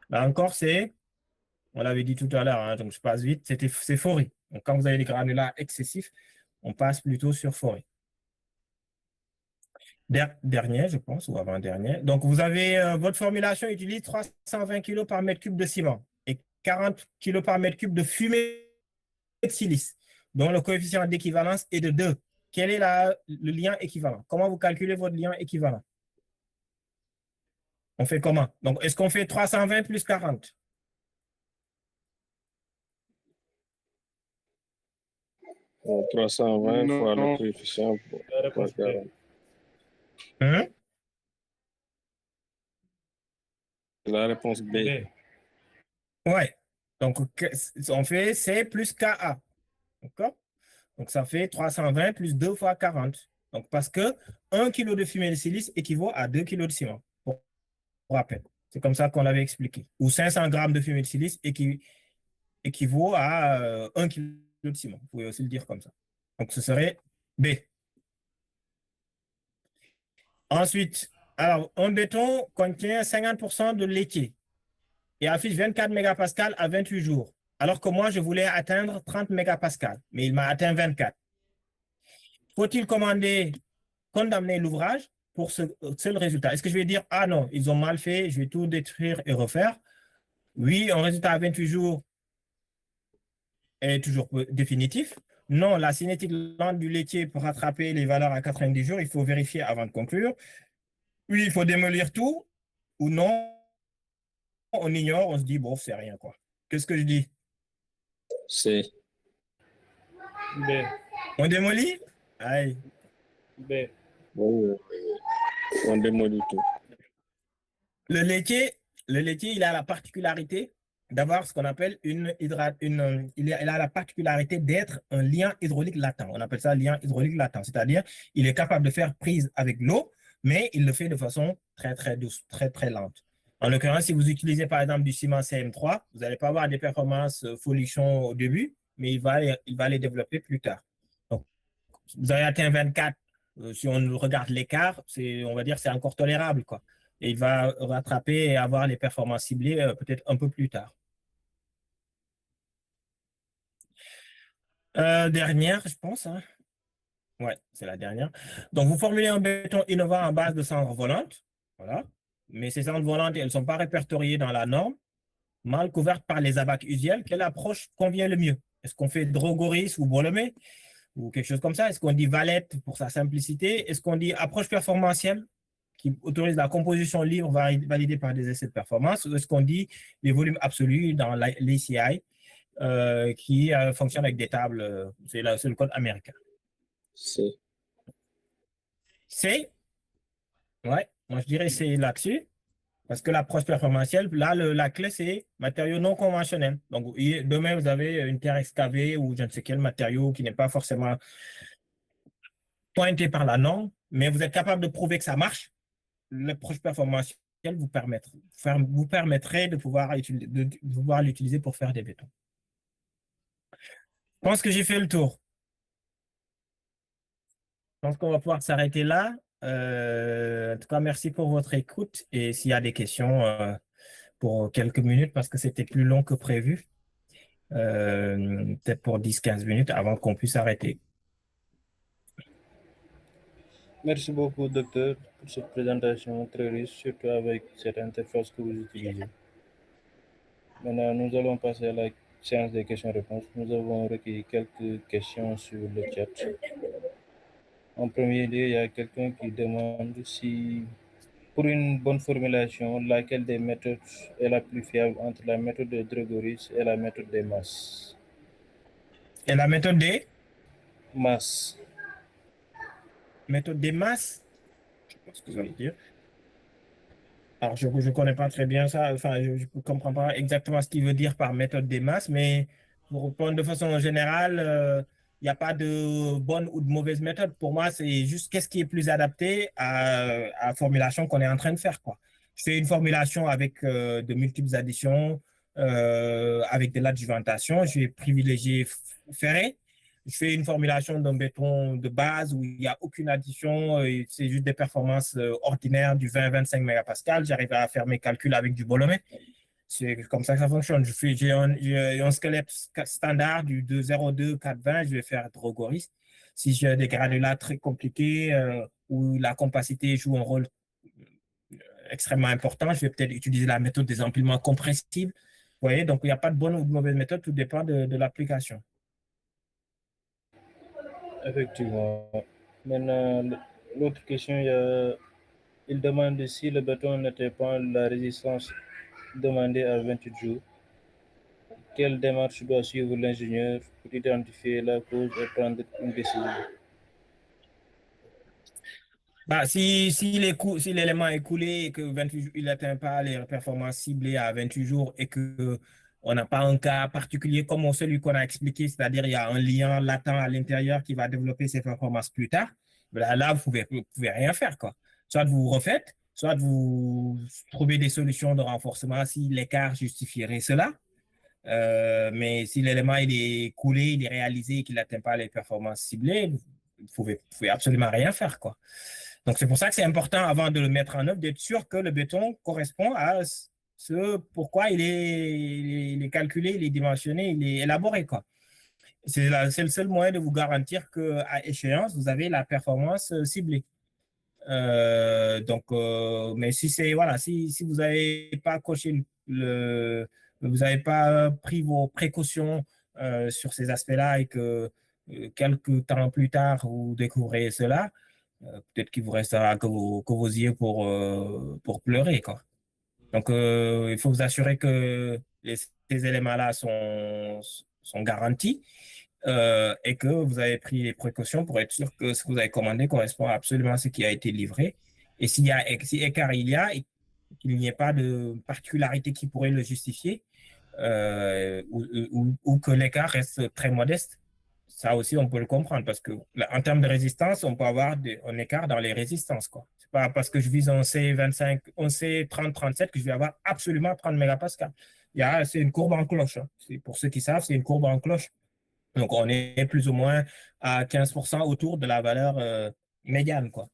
Speaker 2: Là encore, on l'avait dit tout à l'heure, hein, donc je passe vite, c'est Fori. Donc quand vous avez des granulats excessifs, on passe plutôt sur Fori. Dernier, je pense, ou avant-dernier. Donc, vous avez votre formulation utilise 320 kg par mètre cube de ciment et 40 kg par mètre cube de fumée de silice, dont le coefficient d'équivalence est de 2. Quel est le lien équivalent? Comment vous calculez votre lien équivalent? On fait comment? Donc, est-ce qu'on fait 320 plus 40?
Speaker 4: Bon, 320 fois le
Speaker 3: Non.
Speaker 4: coefficient
Speaker 1: La réponse
Speaker 4: fois
Speaker 1: B.
Speaker 4: 40.
Speaker 2: Hein?
Speaker 4: La réponse B.
Speaker 1: B.
Speaker 2: Ouais. Donc, on fait C plus KA. D'accord? Donc, ça fait 320 plus 2 fois 40. Donc, parce que 1 kg de fumier de silice équivaut à 2 kg de ciment. Pour rappel. C'est comme ça qu'on l'avait expliqué. Ou 500 grammes de fumier de silice équivaut à 1 kg de ciment. Vous pouvez aussi le dire comme ça. Donc, ce serait B. Ensuite, alors, un béton contient 50% de laitier et affiche 24 mégapascales à 28 jours. Alors que moi, je voulais atteindre 30 mégapascales, mais il m'a atteint 24. Faut-il condamner l'ouvrage pour ce seul résultat? Est-ce que je vais dire, ah non, ils ont mal fait, je vais tout détruire et refaire? Oui, un résultat à 28 jours est toujours définitif. Non, la cinétique lente du laitier pour rattraper les valeurs à 90 jours, il faut vérifier avant de conclure. Oui, il faut démolir tout, ou non, on ignore, on se dit, bon, c'est rien, quoi. Qu'est-ce que je dis?
Speaker 4: C.
Speaker 1: B.
Speaker 2: On démolit? Aïe.
Speaker 1: B.
Speaker 4: Oui, on démolit tout.
Speaker 2: Le laitier, il a la particularité d'avoir ce qu'on appelle il a la particularité d'être un lien hydraulique latent. On appelle ça lien hydraulique latent, c'est-à-dire il est capable de faire prise avec l'eau, mais il le fait de façon très, très douce, très, très lente. En l'occurrence, si vous utilisez par exemple du ciment CM3, vous n'allez pas avoir des performances folichons au début, mais il va les développer plus tard. Donc, vous avez atteint 24, si on regarde l'écart, on va dire c'est encore tolérable, quoi. Et il va rattraper et avoir les performances ciblées peut-être un peu plus tard. Dernière, je pense. Hein. Ouais, c'est la dernière. Donc, vous formulez un béton innovant en base de cendres volantes. Voilà. Mais ces cendres volantes, elles ne sont pas répertoriées dans la norme, mal couvertes par les abacs usuels. Quelle approche convient le mieux? Est-ce qu'on fait Drogoris ou Bolomé ou quelque chose comme ça? Est-ce qu'on dit Valette pour sa simplicité? Est-ce qu'on dit approche performantielle qui autorise la composition libre validée par des essais de performance? Ou est-ce qu'on dit les volumes absolus dans l'ACI qui fonctionne avec des tables? C'est le code américain.
Speaker 4: C.
Speaker 2: C'est, ouais, moi je dirais c'est là-dessus. Parce que l'approche performantielle, là, la clé, c'est matériaux non conventionnels. Donc, demain, vous avez une terre excavée ou je ne sais quel matériau qui n'est pas forcément pointé par la norme, mais vous êtes capable de prouver que ça marche. L'approche performantielle vous permettrait de pouvoir l'utiliser pour faire des bétons. Je pense que j'ai fait le tour. Je pense qu'on va pouvoir s'arrêter là. En tout cas, merci pour votre écoute. Et s'il y a des questions pour quelques minutes, parce que c'était plus long que prévu, peut-être pour 10-15 minutes avant qu'on puisse arrêter.
Speaker 1: Merci beaucoup, docteur, pour cette présentation très riche, surtout avec cette interface que vous utilisez. Maintenant, nous allons passer à la séance des questions-réponses. Nous avons recueilli quelques questions sur le chat. En premier lieu, il y a quelqu'un qui demande si, pour une bonne formulation, laquelle des méthodes est la plus fiable entre la méthode de Dregoris et la méthode des masses.
Speaker 2: Et la méthode des
Speaker 1: masses?
Speaker 2: Méthode des masses? Je pense que ça veut dire. Alors, je ne connais pas très bien ça, enfin, je ne comprends pas exactement ce qu'il veut dire par méthode des masses, mais pour répondre de façon générale, il n'y a pas de bonne ou de mauvaise méthode. Pour moi, c'est juste qu'est-ce qui est plus adapté à la formulation qu'on est en train de faire, quoi. Je fais une formulation avec de multiples additions, avec de l'adjuvantation. Je vais privilégier ferré. Je fais une formulation d'un béton de base où il n'y a aucune addition, c'est juste des performances ordinaires du 20-25 mégapascal. J'arrive à faire mes calculs avec du Bolomé. C'est comme ça que ça fonctionne. J'ai un squelette standard du 2,02, 4,20, je vais faire Drogoris. Si j'ai des granulats très compliqués où la compacité joue un rôle extrêmement important, je vais peut-être utiliser la méthode des empilements compressibles. Vous voyez, donc il n'y a pas de bonne ou de mauvaise méthode, tout dépend de l'application.
Speaker 1: Effectivement. Maintenant, l'autre question, il demande si le béton n'était pas la résistance demandée à 28 jours. Quelle démarche doit suivre l'ingénieur pour identifier la cause et prendre une décision?
Speaker 2: Bah, si l'élément est coulé et que 28 jours, il n'atteint pas les performances ciblées à 28 jours et que On n'a pas un cas particulier comme celui qu'on a expliqué, c'est-à-dire il y a un lien latent à l'intérieur qui va développer ses performances plus tard. Là, vous pouvez rien faire, quoi. Soit vous refaites, soit vous trouvez des solutions de renforcement si l'écart justifierait cela. Mais si l'élément il est coulé, il est réalisé et qu'il n'atteint pas les performances ciblées, vous pouvez absolument rien faire, quoi. Donc, c'est pour ça que c'est important, avant de le mettre en œuvre, d'être sûr que le béton correspond à ce pourquoi il est calculé, il est dimensionné, il est élaboré, quoi. C'est le seul moyen de vous garantir qu'à échéance, vous avez la performance ciblée. Mais si vous n'avez pas coché vous n'avez pas pris vos précautions sur ces aspects-là et que quelques temps plus tard, vous découvrez cela, peut-être qu'il vous restera que vos yeux pour pleurer, quoi. Donc, il faut vous assurer que ces éléments-là sont garantis et que vous avez pris les précautions pour être sûr que ce que vous avez commandé correspond absolument à ce qui a été livré. Et si écart il y a et qu'il n'y ait pas de particularité qui pourrait le justifier ou que l'écart reste très modeste, ça aussi, on peut le comprendre parce que en termes de résistance, on peut avoir un écart dans les résistances, quoi. C'est pas parce que je vise un C25, un C30-37 que je vais avoir absolument 30 mégapascales. C'est une courbe en cloche, hein. Pour ceux qui savent, c'est une courbe en cloche. Donc, on est plus ou moins à 15% autour de la valeur médiane, quoi.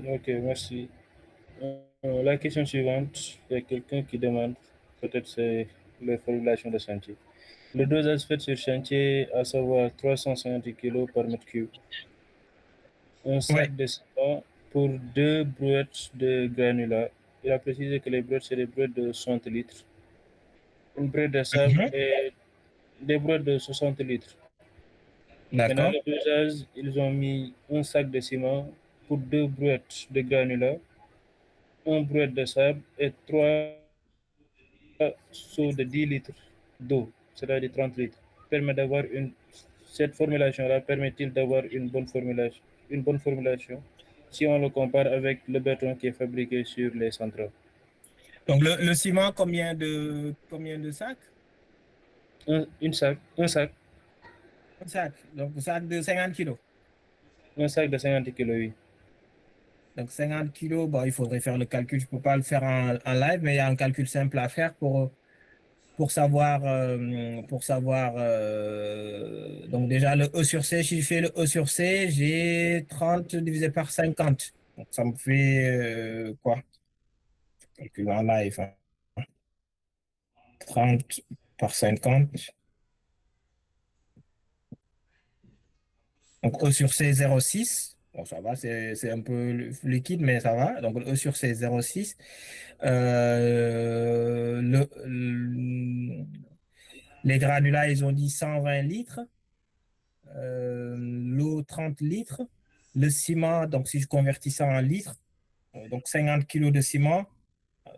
Speaker 1: Ok, merci. La question suivante, il y a quelqu'un qui demande, peut-être c'est la formulation de chantier. Le dosage fait sur chantier, à savoir 350 kg par mètre cube. Un sac de ciment pour 2 brouettes de granulats. Il a précisé que les brouettes, c'est des brouettes de 60 litres. Une brouette de sable et des brouettes de 60 litres. Maintenant, le dosage, ils ont mis un sac de ciment pour 2 brouettes de granulats, un brouette de sable et 3 seaux de 10 litres d'eau, c'est-à-dire 30 litres. Cette formulation-là permet-il d'avoir une bonne formulation si on le compare avec le béton qui est fabriqué sur les centrales?
Speaker 2: Donc, le ciment, combien de sacs?
Speaker 1: Un sac.
Speaker 2: Un sac. Donc, un sac de 50 kilos.
Speaker 1: Un sac de 50 kilos, oui.
Speaker 2: Donc, 50 kilos, il faudrait faire le calcul. Je ne peux pas le faire en live, mais il y a un calcul simple à faire pour savoir. Donc, déjà, le E sur C, si je fais le E sur C, j'ai 30 divisé par 50. Donc, ça me fait quoi? Calcul en live. Hein. 30 par 50. Donc, E sur C, 0,6. Bon, ça va, c'est un peu liquide, mais ça va. Donc, E sur C, 0,6. Les granulats, ils ont dit 120 litres. L'eau, 30 litres. Le ciment, donc si je convertis ça en litres, donc 50 kilos de ciment.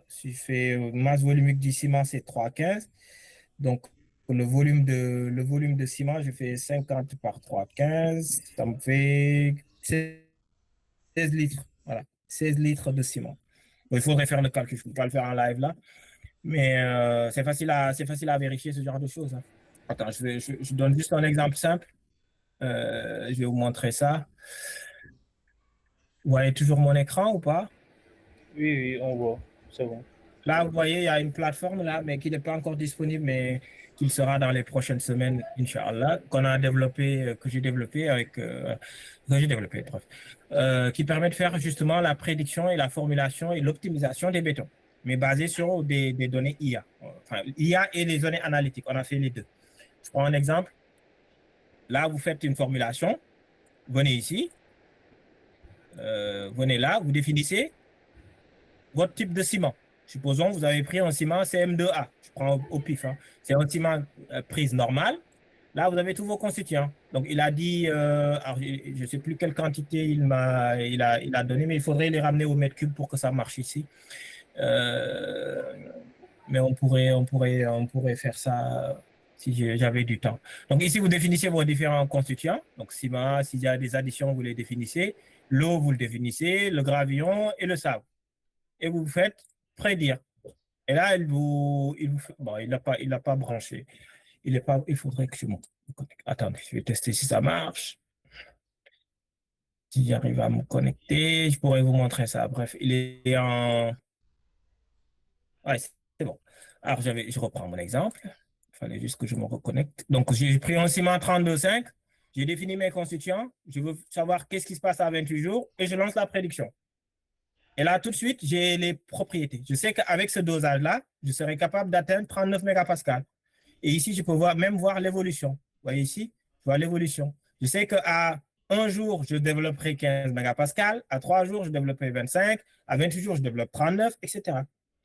Speaker 2: Si je fais masse volumique du ciment, c'est 3,15. Donc, le volume de ciment, je fais 50 par 3,15. Ça me fait 16 litres. Voilà, 16 litres de ciment. Donc, il faudrait faire le calcul. Je ne peux pas le faire en live là. Mais c'est facile à vérifier ce genre de choses. Hein. Attends, je donne juste un exemple simple. Je vais vous montrer ça. Vous voyez toujours mon écran ou pas?
Speaker 1: Oui, on voit. C'est bon.
Speaker 2: Là, vous voyez, il y a une plateforme là, mais qui n'est pas encore disponible, mais qui sera dans les prochaines semaines, Inch'Allah, que j'ai développé qui permet de faire justement la prédiction et la formulation et l'optimisation des bétons, mais basé sur des données IA. Enfin, IA et les données analytiques. On a fait les deux. Je prends un exemple. Là, vous faites une formulation. Venez ici. Venez là, vous définissez votre type de ciment. Supposons que vous avez pris un ciment CM2A. Je prends au pif. Hein. C'est un ciment prise normale. Là, vous avez tous vos constituants. Donc, il a dit, alors, je ne sais plus quelle quantité il a donné, mais il faudrait les ramener au mètre cube pour que ça marche ici. Mais on pourrait faire ça si j'avais du temps. Donc, ici, vous définissez vos différents constituants. Donc, ciment, s'il y a des additions, vous les définissez. L'eau, vous le définissez, le gravillon et le sable. Et vous faites prédire. Et là, bon, il n'a pas branché. Il faudrait que je me connecte. Attendez, je vais tester si ça marche. Si j'arrive à me connecter, je pourrais vous montrer ça. Bref, il est en... Ouais, c'est bon. Alors, je reprends mon exemple. Il fallait juste que je me reconnecte. Donc, j'ai pris un ciment 32,5. J'ai défini mes constituants. Je veux savoir qu'est-ce qui se passe à 28 jours et je lance la prédiction. Et là, tout de suite, j'ai les propriétés. Je sais qu'avec ce dosage-là, je serai capable d'atteindre 39 mégapascales. Et ici, je peux même voir l'évolution. Vous voyez ici, je vois l'évolution. Je sais qu'à un jour, je développerai 15 mégapascales. À 3 jours, je développerai 25. À 28 jours, je développe 39, etc.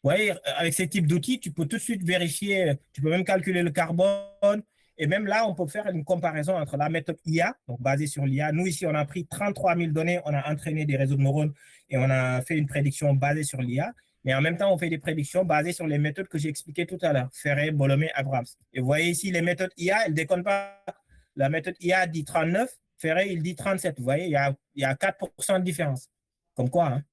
Speaker 2: Vous voyez, avec ces types d'outils, tu peux tout de suite vérifier, tu peux même calculer le carbone. Et même là, on peut faire une comparaison entre la méthode IA, donc basée sur l'IA. Nous, ici, on a pris 33 000 données, on a entraîné des réseaux de neurones et on a fait une prédiction basée sur l'IA. Mais en même temps, on fait des prédictions basées sur les méthodes que j'ai expliquées tout à l'heure, Ferret, Bolomé, Abrams. Et vous voyez ici, les méthodes IA, elles ne déconnent pas. La méthode IA dit 39, Ferret, il dit 37. Vous voyez, il y a 4% de différence. Comme quoi, hein?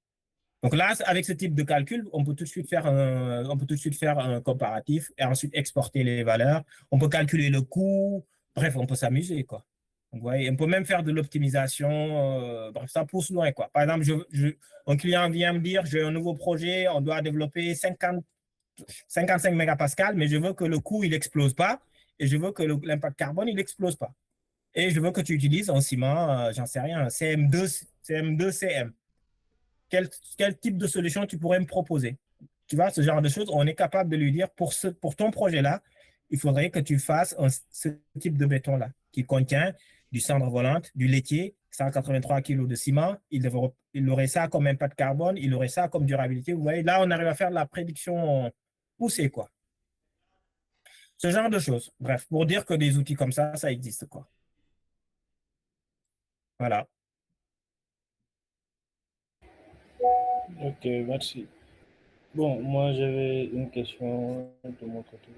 Speaker 2: Donc là, avec ce type de calcul, on peut tout de suite faire un comparatif et ensuite exporter les valeurs. On peut calculer le coût. Bref, on peut s'amuser, quoi. Donc, vous voyez, on peut même faire de l'optimisation. Bref, ça pousse loin, quoi. Par exemple, un client vient me dire, j'ai un nouveau projet, on doit développer 55 mégapascales, mais je veux que le coût, il n'explose pas et je veux que l'impact carbone, il n'explose pas. Et je veux que tu utilises un ciment, j'en sais rien, CM2, CM. Quel type de solution tu pourrais me proposer? Tu vois, ce genre de choses, on est capable de lui dire, pour ton projet-là, il faudrait que tu fasses ce type de béton-là, qui contient du cendre volante, du laitier, 183 kg de ciment, il aurait ça comme impact carbone, il aurait ça comme durabilité. Vous voyez, là, on arrive à faire de la prédiction poussée, quoi. Ce genre de choses. Bref, pour dire que des outils comme ça existe, quoi. Voilà.
Speaker 1: Ok, merci. Bon, moi j'avais une question de mon côté.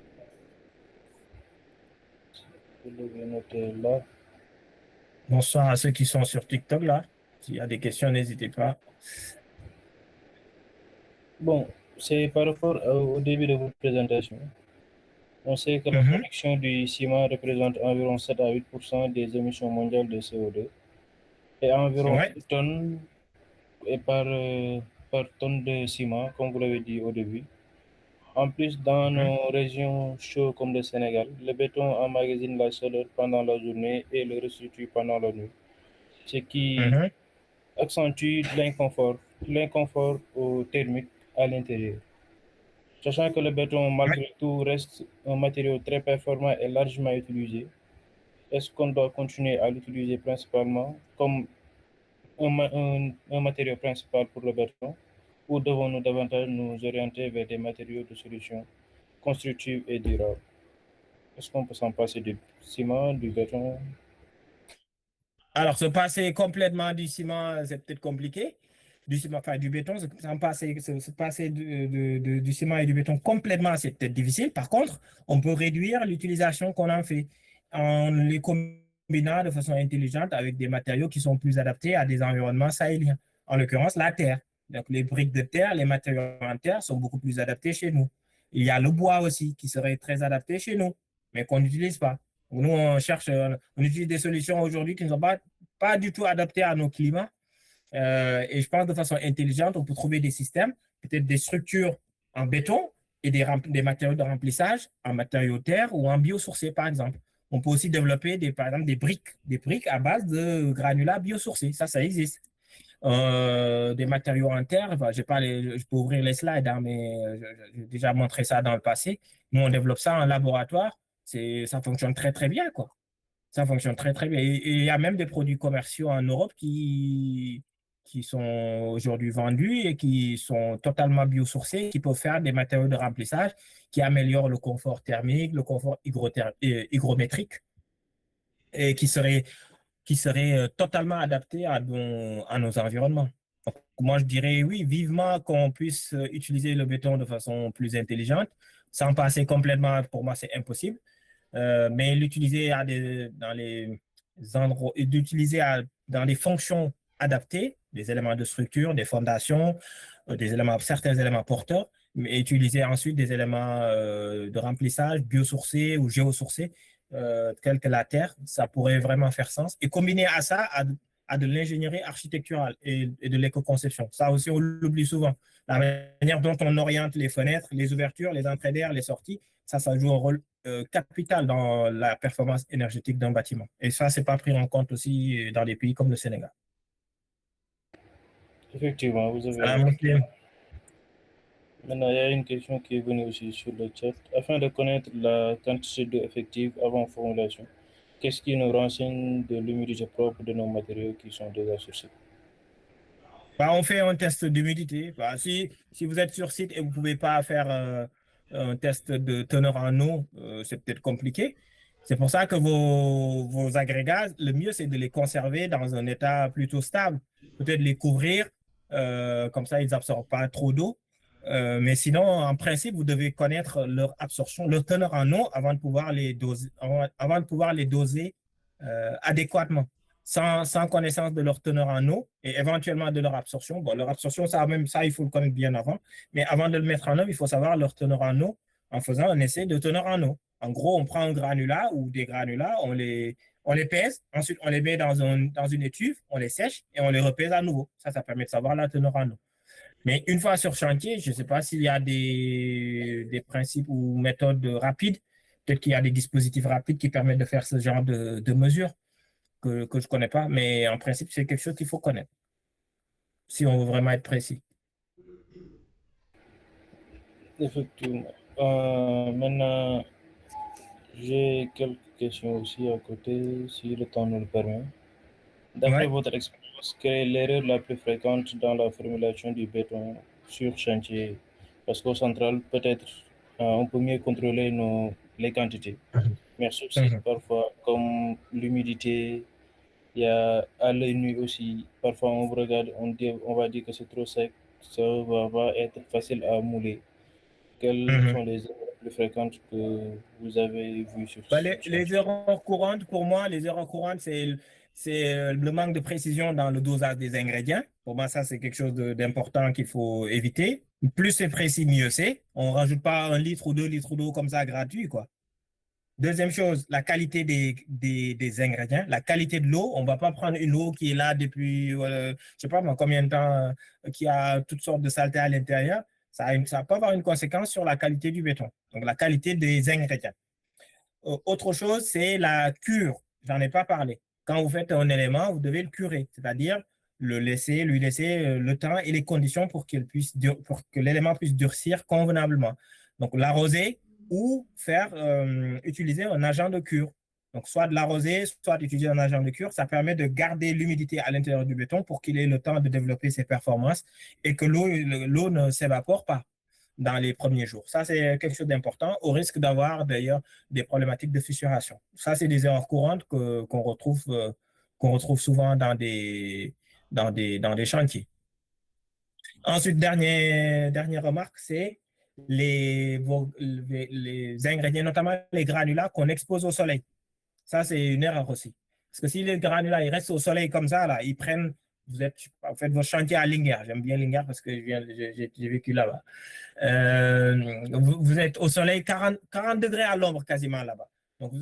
Speaker 1: Je devais noter là.
Speaker 2: Bonsoir à ceux qui sont sur TikTok, là. S'il y a des questions, n'hésitez pas.
Speaker 1: Bon, c'est par rapport au début de votre présentation. On sait que la production du ciment représente environ 7 à 8% des émissions mondiales de CO2 et environ 1 tonne et par tonne de ciment, comme vous l'avez dit au début. En plus, dans nos régions chaudes comme le Sénégal, le béton emmagasine la chaleur pendant la journée et le restitue pendant la nuit, ce qui accentue l'inconfort thermique à l'intérieur. Sachant que le béton, malgré tout, reste un matériau très performant et largement utilisé, est-ce qu'on doit continuer à l'utiliser principalement comme un matériau principal pour le béton, ou devons-nous davantage nous orienter vers des matériaux de solutions constructives et durables? Est-ce qu'on peut s'en passer du ciment, du béton?
Speaker 2: Alors, se passer complètement du ciment, c'est peut-être compliqué. Du ciment, enfin, du béton, se passer du ciment et du béton complètement, c'est peut-être difficile. Par contre, on peut réduire l'utilisation qu'on en fait en les combinant de façon intelligente avec des matériaux qui sont plus adaptés à des environnements sahéliens. En l'occurrence, la terre. Donc, les briques de terre, les matériaux en terre sont beaucoup plus adaptés chez nous. Il y a le bois aussi qui serait très adapté chez nous, mais qu'on n'utilise pas. Nous, on utilise des solutions aujourd'hui qui ne sont pas du tout adaptées à nos climats. Et je pense de façon intelligente, on peut trouver des systèmes, peut-être des structures en béton et des matériaux de remplissage en matériaux terre ou en biosourcés, par exemple. On peut aussi développer, par exemple, des briques à base de granulats biosourcés. Ça existe. Des matériaux en terre, enfin, je peux ouvrir les slides, hein, mais j'ai déjà montré ça dans le passé. Nous, on développe ça en laboratoire. Ça fonctionne très, très bien, quoi. Ça fonctionne très, très bien. Et il y a même des produits commerciaux en Europe qui sont aujourd'hui vendus et qui sont totalement biosourcés, qui peuvent faire des matériaux de remplissage qui améliorent le confort thermique, le confort hygrométrique et qui seraient totalement adaptés à nos environnements. Donc, moi, je dirais oui, vivement qu'on puisse utiliser le béton de façon plus intelligente, sans passer complètement, pour moi, c'est impossible. Mais l'utiliser dans les endroits, dans les fonctions adaptées, des éléments de structure, des fondations, certains éléments porteurs, et utiliser ensuite des éléments de remplissage biosourcés ou géosourcés, tels que la terre. Ça pourrait vraiment faire sens. Et combiner à ça, à de l'ingénierie architecturale et de l'éco-conception. Ça aussi, on l'oublie souvent. La manière dont on oriente les fenêtres, les ouvertures, les entrées d'air, les sorties, ça joue un rôle capital dans la performance énergétique d'un bâtiment. Et ça, c'est pas pris en compte aussi dans des pays comme le Sénégal.
Speaker 1: Effectivement, vous avez
Speaker 2: Voilà,
Speaker 1: raison. Maintenant, il y a une question qui est venue aussi sur le chat. Afin de connaître la quantité d'eau effective avant formulation, qu'est-ce qui nous renseigne de l'humidité propre de nos matériaux qui sont déjà sur site?
Speaker 2: On fait un test d'humidité. Si vous êtes sur site et vous ne pouvez pas faire un test de teneur en eau, c'est peut-être compliqué. C'est pour ça que vos agrégats, le mieux, c'est de les conserver dans un état plutôt stable. Peut-être les couvrir, comme ça, ils n'absorbent pas trop d'eau. Mais sinon, en principe, vous devez connaître leur absorption, leur teneur en eau avant de pouvoir les doser adéquatement. Sans connaissance de leur teneur en eau et éventuellement de leur absorption. Bon, leur absorption, ça, il faut le connaître bien avant. Mais avant de le mettre en œuvre, il faut savoir leur teneur en eau en faisant un essai de teneur en eau. En gros, on prend un granulat ou des granulats, on les pèse, ensuite on les met dans une étuve, on les sèche et on les repèse à nouveau. Ça permet de savoir la teneur en eau. Mais une fois sur chantier, je ne sais pas s'il y a des principes ou méthodes rapides. Peut-être qu'il y a des dispositifs rapides qui permettent de faire ce genre de mesures que je ne connais pas. Mais en principe, c'est quelque chose qu'il faut connaître si on veut vraiment être précis.
Speaker 1: Effectivement. Maintenant, j'ai quelques questions aussi à côté, si le temps nous le permet. D'après votre expérience, quelle est l'erreur la plus fréquente dans la formulation du béton sur chantier? Parce qu'au central, peut-être, on peut mieux contrôler les quantités. Mais sur site, parfois, comme l'humidité, il y a à l'œil nu aussi. Parfois, on regarde, on va dire que c'est trop sec, ça va pas être facile à mouler. Quelles sont les erreurs les plus fréquentes que vous avez vues sur
Speaker 2: les erreurs courantes, pour moi, c'est le manque de précision dans le dosage des ingrédients. Pour moi, ça, c'est quelque chose d'important qu'il faut éviter. Plus c'est précis, mieux c'est. On ne rajoute pas 1 litre ou 2 litres d'eau comme ça gratuit, quoi. Deuxième chose, la qualité des ingrédients, la qualité de l'eau. On ne va pas prendre une eau qui est là depuis, je ne sais pas moi, combien de temps, qui a toutes sortes de saletés à l'intérieur. Ça peut avoir une conséquence sur la qualité du béton, donc la qualité des ingrédients. Autre chose, c'est la cure. J'en ai pas parlé. Quand vous faites un élément, vous devez le curer, c'est-à-dire lui laisser le temps et les conditions pour que l'élément puisse durcir convenablement. Donc l'arroser ou utiliser un agent de cure. Donc soit de l'arroser, soit d'utiliser un agent de cure, ça permet de garder l'humidité à l'intérieur du béton pour qu'il ait le temps de développer ses performances et que l'eau ne s'évapore pas dans les premiers jours. Ça, c'est quelque chose d'important, au risque d'avoir d'ailleurs des problématiques de fissuration. Ça, c'est des erreurs courantes qu'on retrouve souvent dans des chantiers. Ensuite, dernière remarque, c'est les ingrédients, notamment les granulats qu'on expose au soleil. Ça, c'est une erreur aussi. Parce que si les granulats ils restent au soleil comme ça, là, ils prennent. Vous faites votre chantier à Linguère. J'aime bien Linguère parce que j'ai vécu là-bas. Vous êtes au soleil, 40 degrés à l'ombre quasiment là-bas. Donc,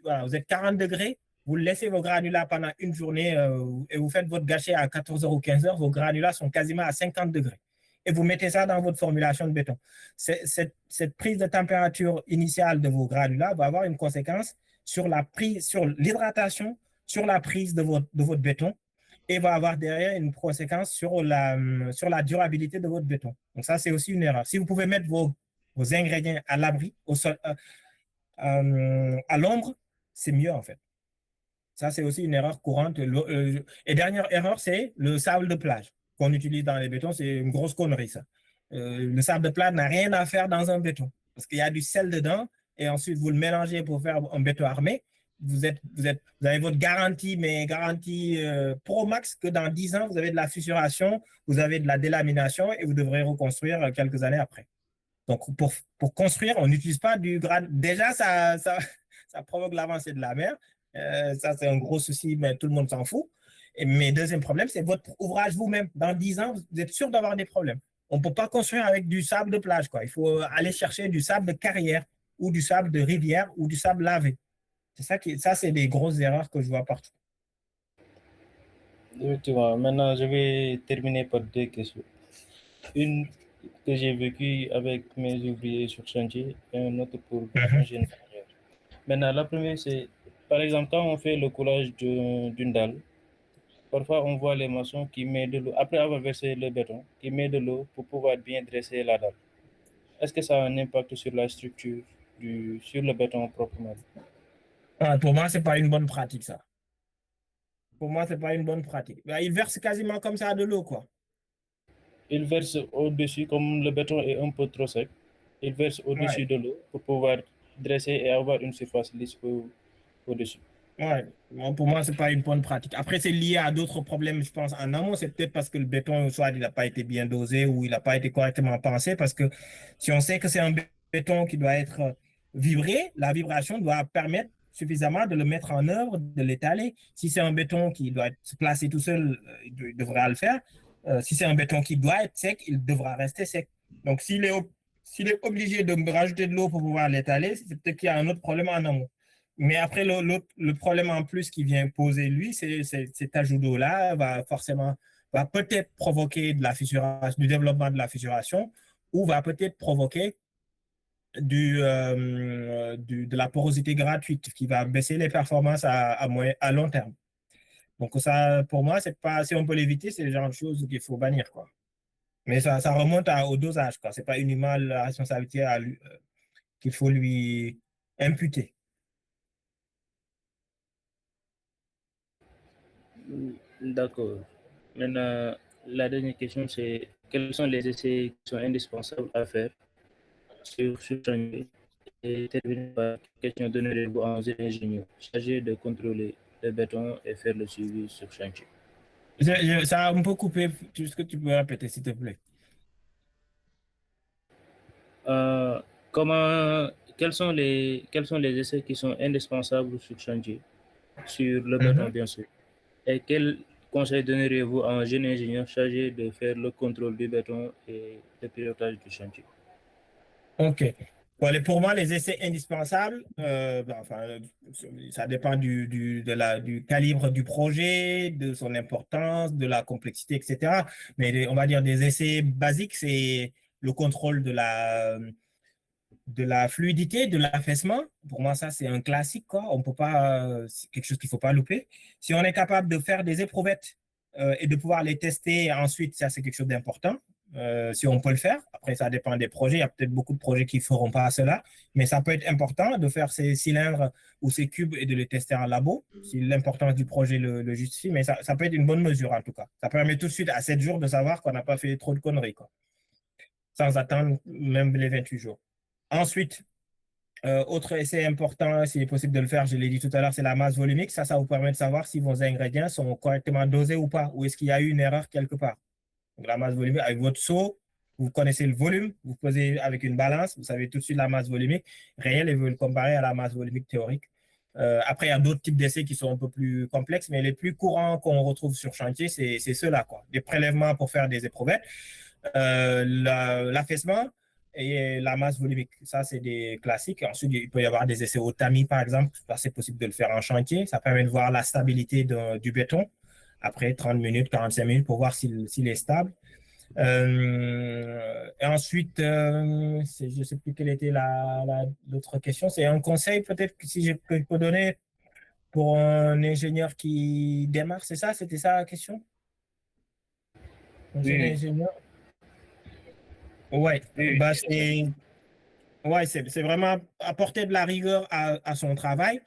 Speaker 2: voilà, vous êtes 40 degrés, vous laissez vos granulats pendant une journée et vous faites votre gâchis à 14h ou 15h, vos granulats sont quasiment à 50 degrés. Et vous mettez ça dans votre formulation de béton. Cette prise de température initiale de vos granulats va avoir une conséquence sur l'hydratation, sur la prise de votre béton, et va avoir derrière une conséquence sur la durabilité de votre béton. Donc ça, c'est aussi une erreur. Si vous pouvez mettre vos ingrédients à l'abri, à l'ombre, c'est mieux en fait. Ça, c'est aussi une erreur courante. Et dernière erreur, c'est le sable de plage qu'on utilise dans les bétons. C'est une grosse connerie, ça. Le sable de plage n'a rien à faire dans un béton parce qu'il y a du sel dedans et ensuite vous le mélangez pour faire un béton armé. Vous avez votre garantie, mais garantie Pro Max que dans 10 ans, vous avez de la fissuration, vous avez de la délamination et vous devrez reconstruire quelques années après. Donc, pour construire, on n'utilise pas du granulat. Déjà, ça provoque l'avancée de la mer. Ça, c'est un gros souci, mais tout le monde s'en fout. Mais deuxième problème, c'est votre ouvrage vous-même. Dans 10 ans, vous êtes sûr d'avoir des problèmes. On ne peut pas construire avec du sable de plage, quoi. Il faut aller chercher du sable de carrière ou du sable de rivière ou du sable lavé. Ça, c'est des grosses erreurs que je vois partout.
Speaker 1: Effectivement. Maintenant, je vais terminer par deux questions. Une que j'ai vécue avec mes ouvriers sur chantier et une autre pour un jeune ingénieur. Maintenant, la première, c'est, par exemple, quand on fait le coulage d'une dalle, parfois on voit les maçons qui mettent de l'eau, après avoir versé le béton, qui mettent de l'eau pour pouvoir bien dresser la dalle. Est-ce que ça a un impact sur la structure, sur le béton proprement dit?
Speaker 2: Pour moi, ce n'est pas une bonne pratique, ça. Pour moi, ce n'est pas une bonne pratique. Ils versent quasiment comme ça de l'eau, quoi.
Speaker 1: Il verse au-dessus, comme le béton est un peu trop sec, il verse au-dessus
Speaker 2: Ouais.
Speaker 1: de l'eau pour pouvoir dresser et avoir une surface lisse au-dessus.
Speaker 2: Ouais. Bon, pour moi, ce n'est pas une bonne pratique. Après, c'est lié à d'autres problèmes, je pense. En amont, c'est peut-être parce que le béton, soit il n'a pas été bien dosé ou il n'a pas été correctement pensé. Parce que si on sait que c'est un béton qui doit être vibré, la vibration doit permettre suffisamment de le mettre en œuvre, de l'étaler. Si c'est un béton qui doit se placer tout seul, il devra le faire. Si c'est un béton qui doit être sec, il devra rester sec. Donc, s'il est obligé de me rajouter de l'eau pour pouvoir l'étaler, c'est peut-être qu'il y a un autre problème en amont. Mais après, le problème en plus qui vient poser, lui, cet ajout d'eau-là va peut-être provoquer de la fissuration, du développement de la fissuration ou va peut-être provoquer de la porosité gratuite qui va baisser les performances à long terme. Donc, ça, pour moi, c'est pas, si on peut l'éviter, c'est le genre de choses qu'il faut bannir, quoi. Mais ça remonte au dosage, quoi. C'est pas uniquement la responsabilité qu'il faut lui imputer.
Speaker 1: D'accord. Maintenant, la dernière question, c'est quels sont les essais qui sont indispensables à faire sur chantier? Et terminer par la question, donnerez-vous à un ingénieur chargé de contrôler le béton et faire le suivi sur chantier?
Speaker 2: Ça a un peu coupé. Est-ce que tu peux répéter, s'il te plaît?
Speaker 1: Euh, comment, quels sont les essais qui sont indispensables sur chantier, sur le béton, bien sûr? Et quel conseil donneriez-vous à un jeune ingénieur chargé de faire le contrôle du béton et le pilotage du chantier?
Speaker 2: OK. Bon, pour moi, les essais indispensables, ça dépend du calibre du projet, de son importance, de la complexité, etc. Mais on va dire des essais basiques, c'est le contrôle de la fluidité, de l'affaissement. Pour moi, ça, c'est un classique, quoi. On peut pas, c'est quelque chose qu'il faut pas louper. Si on est capable de faire des éprouvettes et de pouvoir les tester ensuite, ça, c'est quelque chose d'important. Si on peut le faire. Après, ça dépend des projets. Il y a peut-être beaucoup de projets qui ne feront pas cela, mais ça peut être important de faire ces cylindres ou ces cubes et de les tester en labo, si l'importance du projet le justifie. Mais ça peut être une bonne mesure, en tout cas. Ça permet tout de suite, à 7 jours, de savoir qu'on n'a pas fait trop de conneries, quoi, sans attendre même les 28 jours. Ensuite, autre essai important, s'il est possible de le faire, je l'ai dit tout à l'heure, c'est la masse volumique. Ça vous permet de savoir si vos ingrédients sont correctement dosés ou pas, ou est-ce qu'il y a eu une erreur quelque part. Donc, la masse volumique, avec votre seau, vous connaissez le volume, vous posez avec une balance, vous savez tout de suite la masse volumique réelle et vous le comparez à la masse volumique théorique. Après, il y a d'autres types d'essais qui sont un peu plus complexes, mais les plus courants qu'on retrouve sur chantier, c'est ceux-là, quoi. Des prélèvements pour faire des éprouvettes, l'affaissement et la masse volumique. Ça, c'est des classiques. Ensuite, il peut y avoir des essais au tamis, par exemple. C'est possible de le faire en chantier. Ça permet de voir la stabilité du béton après 30 minutes, 45 minutes pour voir s'il est stable. Et ensuite, je ne sais plus quelle était l'autre question. C'est un conseil peut-être que je peux donner pour un ingénieur qui démarre. C'est ça? C'était ça la question? Un jeune
Speaker 1: Oui,
Speaker 2: ingénieur? Ouais,
Speaker 1: oui,
Speaker 2: bah c'est vraiment apporter de la rigueur à son travail.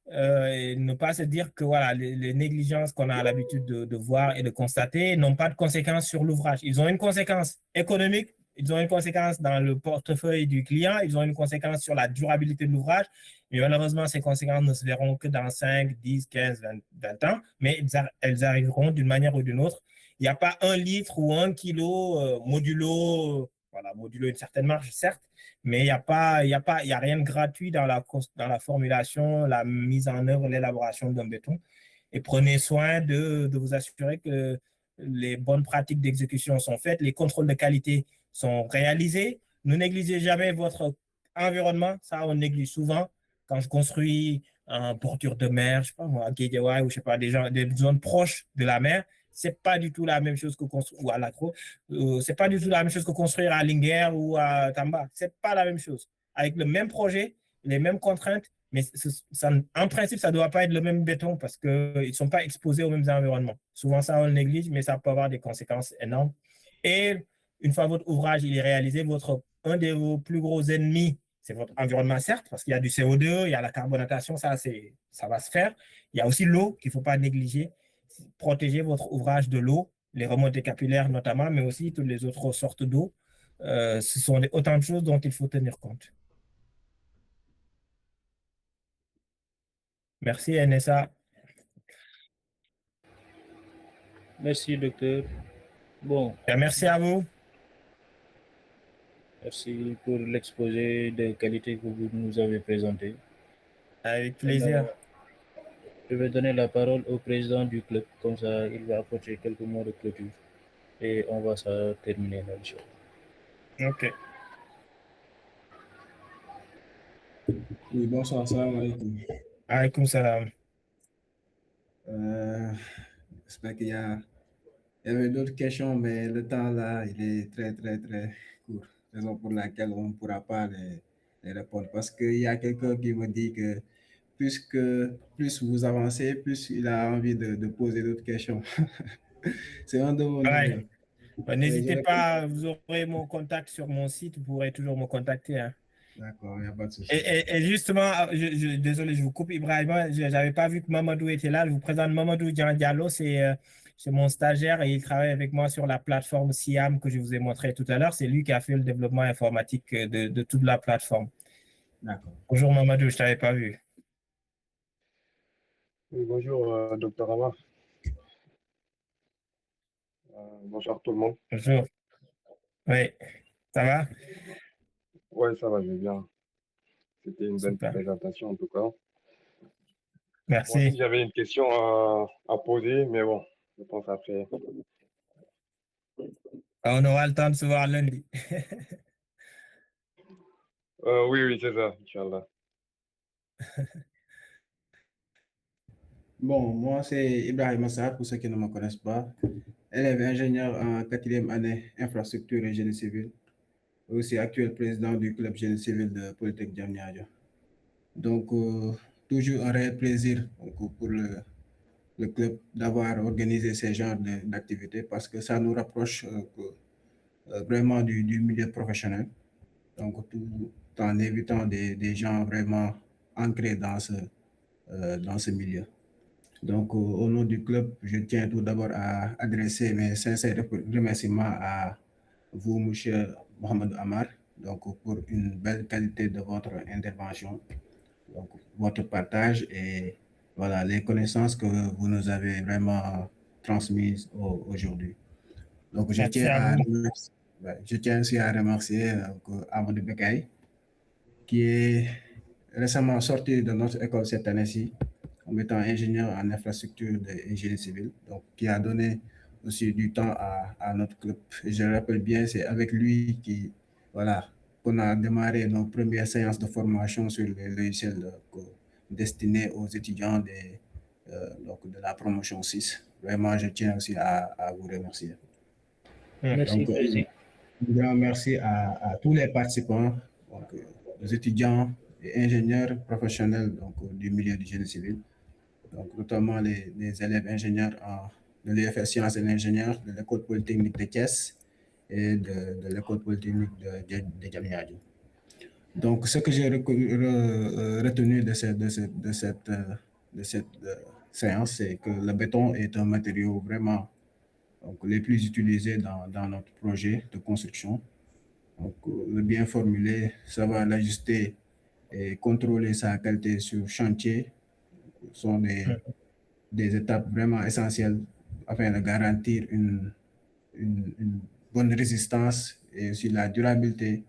Speaker 2: Et ne pas se dire que voilà, les négligences qu'on a l'habitude de voir et de constater n'ont pas de conséquences sur l'ouvrage. Ils ont une conséquence économique, ils ont une conséquence dans le portefeuille du client, ils ont une conséquence sur la durabilité de l'ouvrage. Mais malheureusement, ces conséquences ne se verront que dans 5, 10, 15, 20 ans, mais elles arriveront d'une manière ou d'une autre. Il n'y a pas 1 litre ou 1 kilo modulo, voilà, modulo une certaine marge, certes, mais il y a rien de gratuit dans la formulation, la mise en œuvre, l'élaboration d'un béton. Et prenez soin de vous assurer que les bonnes pratiques d'exécution sont faites, les contrôles de qualité sont réalisés. Ne négligez jamais votre environnement, ça on néglige souvent. Quand je construis en bordure de mer, je sais pas moi, à Guédiawaye ou je sais pas, des zones proches de la mer, c'est pas du tout la même chose que construire, ou à l'Accro, c'est pas du tout la même chose que construire à Linguère ou à Tamba. C'est pas la même chose. Avec le même projet, les mêmes contraintes, mais ça, en principe, ça ne doit pas être le même béton parce qu'ils ne sont pas exposés aux mêmes environnements. Souvent, ça, on le néglige, mais ça peut avoir des conséquences énormes. Et une fois votre ouvrage il est réalisé, un de vos plus gros ennemis, c'est votre environnement, certes, parce qu'il y a du CO2, il y a la carbonatation, ça va se faire. Il y a aussi l'eau qu'il ne faut pas négliger. Protéger votre ouvrage de l'eau, les remontées capillaires notamment, mais aussi toutes les autres sortes d'eau. Ce sont autant de choses dont il faut tenir compte. Merci, NSA.
Speaker 1: Merci, docteur. Bon,
Speaker 2: Merci à vous.
Speaker 1: merci pour l'exposé de qualité que vous nous avez présenté.
Speaker 2: Avec plaisir.
Speaker 1: Je vais donner la parole au président du club, comme ça il va apporter quelques mots de clôture et on va ça terminer la mission.
Speaker 2: OK.
Speaker 5: Oui, bonsoir, salam alaikum.
Speaker 2: Alaykoum salam.
Speaker 5: J'espère il y avait d'autres questions, mais le temps là, il est très, très, très court. Raison pour laquelle on ne pourra pas les répondre. Parce qu'il y a quelqu'un qui me dit que plus vous avancez, plus il a envie de poser d'autres questions. C'est un de mon niveau.
Speaker 2: N'hésitez pas, vous aurez mon contact sur mon site, vous pourrez toujours me contacter. Hein.
Speaker 5: D'accord, il n'y a pas de souci.
Speaker 2: Et justement, désolé, je vous coupe, Ibrahima, je n'avais pas vu que Mamadou était là. Je vous présente Mamadou Diallo, c'est mon stagiaire et il travaille avec moi sur la plateforme SIAM que je vous ai montré tout à l'heure. C'est lui qui a fait le développement informatique de toute la plateforme.
Speaker 5: D'accord.
Speaker 2: Bonjour Mamadou, je ne t'avais pas vu.
Speaker 6: Oui, bonjour, docteur Amar. Bonjour tout le monde.
Speaker 2: Bonjour. Oui, ça va?
Speaker 6: Oui, ça va, je vais bien. C'était une belle
Speaker 2: Super.
Speaker 6: présentation en tout cas.
Speaker 2: Merci.
Speaker 6: Moi aussi, j'avais une question à poser, mais bon, je pense après.
Speaker 2: On aura le temps de se voir lundi.
Speaker 6: Oui, c'est ça, Inch'Allah.
Speaker 5: Bon, moi, c'est Ibrahim Assad, pour ceux qui ne me connaissent pas. Élève ingénieur en 4e année infrastructure et génie civil. Aussi actuel président du club génie civil de Polytech Diamniadio. Donc, toujours un réel plaisir donc, pour le club d'avoir organisé ce genre d'activités parce que ça nous rapproche vraiment du milieu professionnel. Donc, tout en évitant des gens vraiment ancrés dans ce milieu. Donc, au nom du club, je tiens tout d'abord à adresser mes sincères remerciements à vous, monsieur Mohamed Amar, donc pour une belle qualité de votre intervention, donc votre partage et voilà les connaissances que vous nous avez vraiment transmises aujourd'hui. Donc, je tiens aussi à remercier Amadou Bekay, qui est récemment sorti de notre école cette année-ci en étant ingénieur en infrastructure et génie civil, donc qui a donné aussi du temps à notre club. Et je le rappelle bien, c'est avec lui qu'on a démarré nos premières séances de formation sur les logiciels destinés aux étudiants de la promotion 6. Vraiment, je tiens aussi à vous remercier.
Speaker 1: Merci,
Speaker 5: Donc, un grand merci à tous les participants, donc, les étudiants et ingénieurs professionnels du milieu du génie civil, donc notamment les élèves ingénieurs de l'UFS Sciences et l'ingénieur de l'École polytechnique de Thiès et de l'École polytechnique de Diamniadio. Donc, ce que j'ai retenu de cette séance, c'est que le béton est un matériau vraiment les plus utilisés dans notre projet de construction. Donc, le bien formuler, savoir l'ajuster et contrôler sa qualité sur chantier sont des étapes vraiment essentielles afin de garantir une bonne résistance et aussi la durabilité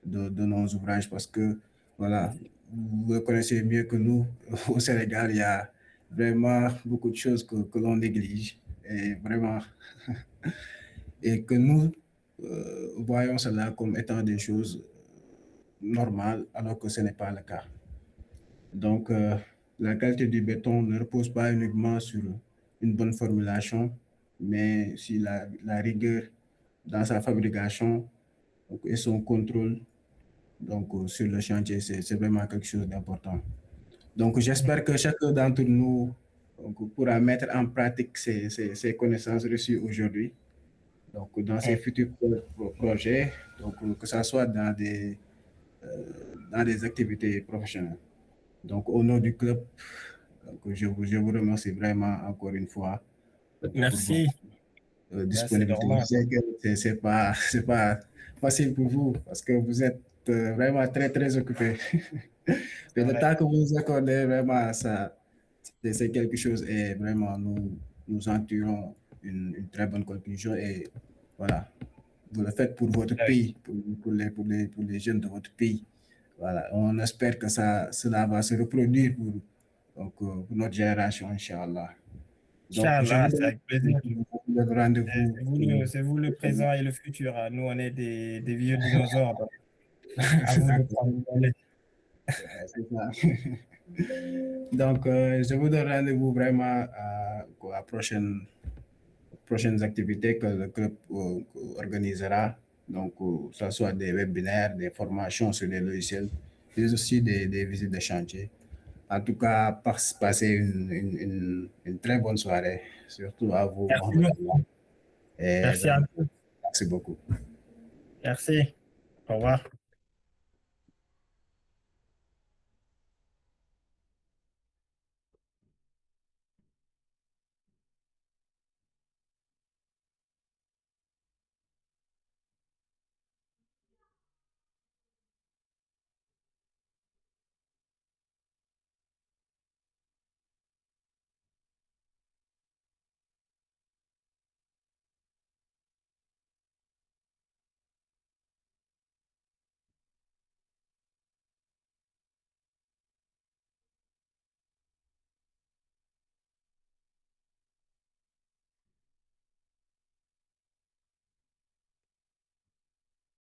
Speaker 5: de nos ouvrages parce que, voilà, vous le connaissez mieux que nous, au Sénégal, il y a vraiment beaucoup de choses que l'on néglige. est vraiment et que nous voyons cela comme étant des choses normales alors que ce n'est pas le cas. Donc, la qualité du béton ne repose pas uniquement sur une bonne formulation, mais sur la rigueur dans sa fabrication donc, et son contrôle donc, sur le chantier. C'est vraiment quelque chose d'important. Donc, j'espère que chacun d'entre nous donc, pourra mettre en pratique ces connaissances reçues aujourd'hui. Donc, dans ses futurs projets, donc, que ce soit dans des activités professionnelles. Donc, au nom du club, donc, je vous remercie vraiment encore une fois.
Speaker 2: Merci.
Speaker 5: Pour votre disponibilité. Je sais que c'est pas facile pour vous parce que vous êtes vraiment très, très occupé. Mais le temps que vous nous accordez, vraiment, ça, c'est quelque chose et vraiment, nous en tirons une très bonne conclusion et voilà, vous le faites pour votre pays, pour les jeunes de votre pays. Voilà, on espère que cela va se reproduire pour notre génération, Inch'Allah.
Speaker 2: Inch'Allah, c'est avec plaisir.
Speaker 5: Rendez-vous.
Speaker 2: C'est vous le présent et le futur. Nous, on est des vieux dinosaures. Donc, à vous de prendre le relais.
Speaker 5: C'est ça. Donc, je vous donne rendez-vous vraiment à prochaines activités que le club organisera. Donc, que ce soit des webinaires, des formations sur les logiciels, mais aussi des visites de chantier. En tout cas, passez une très bonne soirée, surtout à vous.
Speaker 2: Merci à vous.
Speaker 5: Merci beaucoup.
Speaker 2: Merci. Au revoir.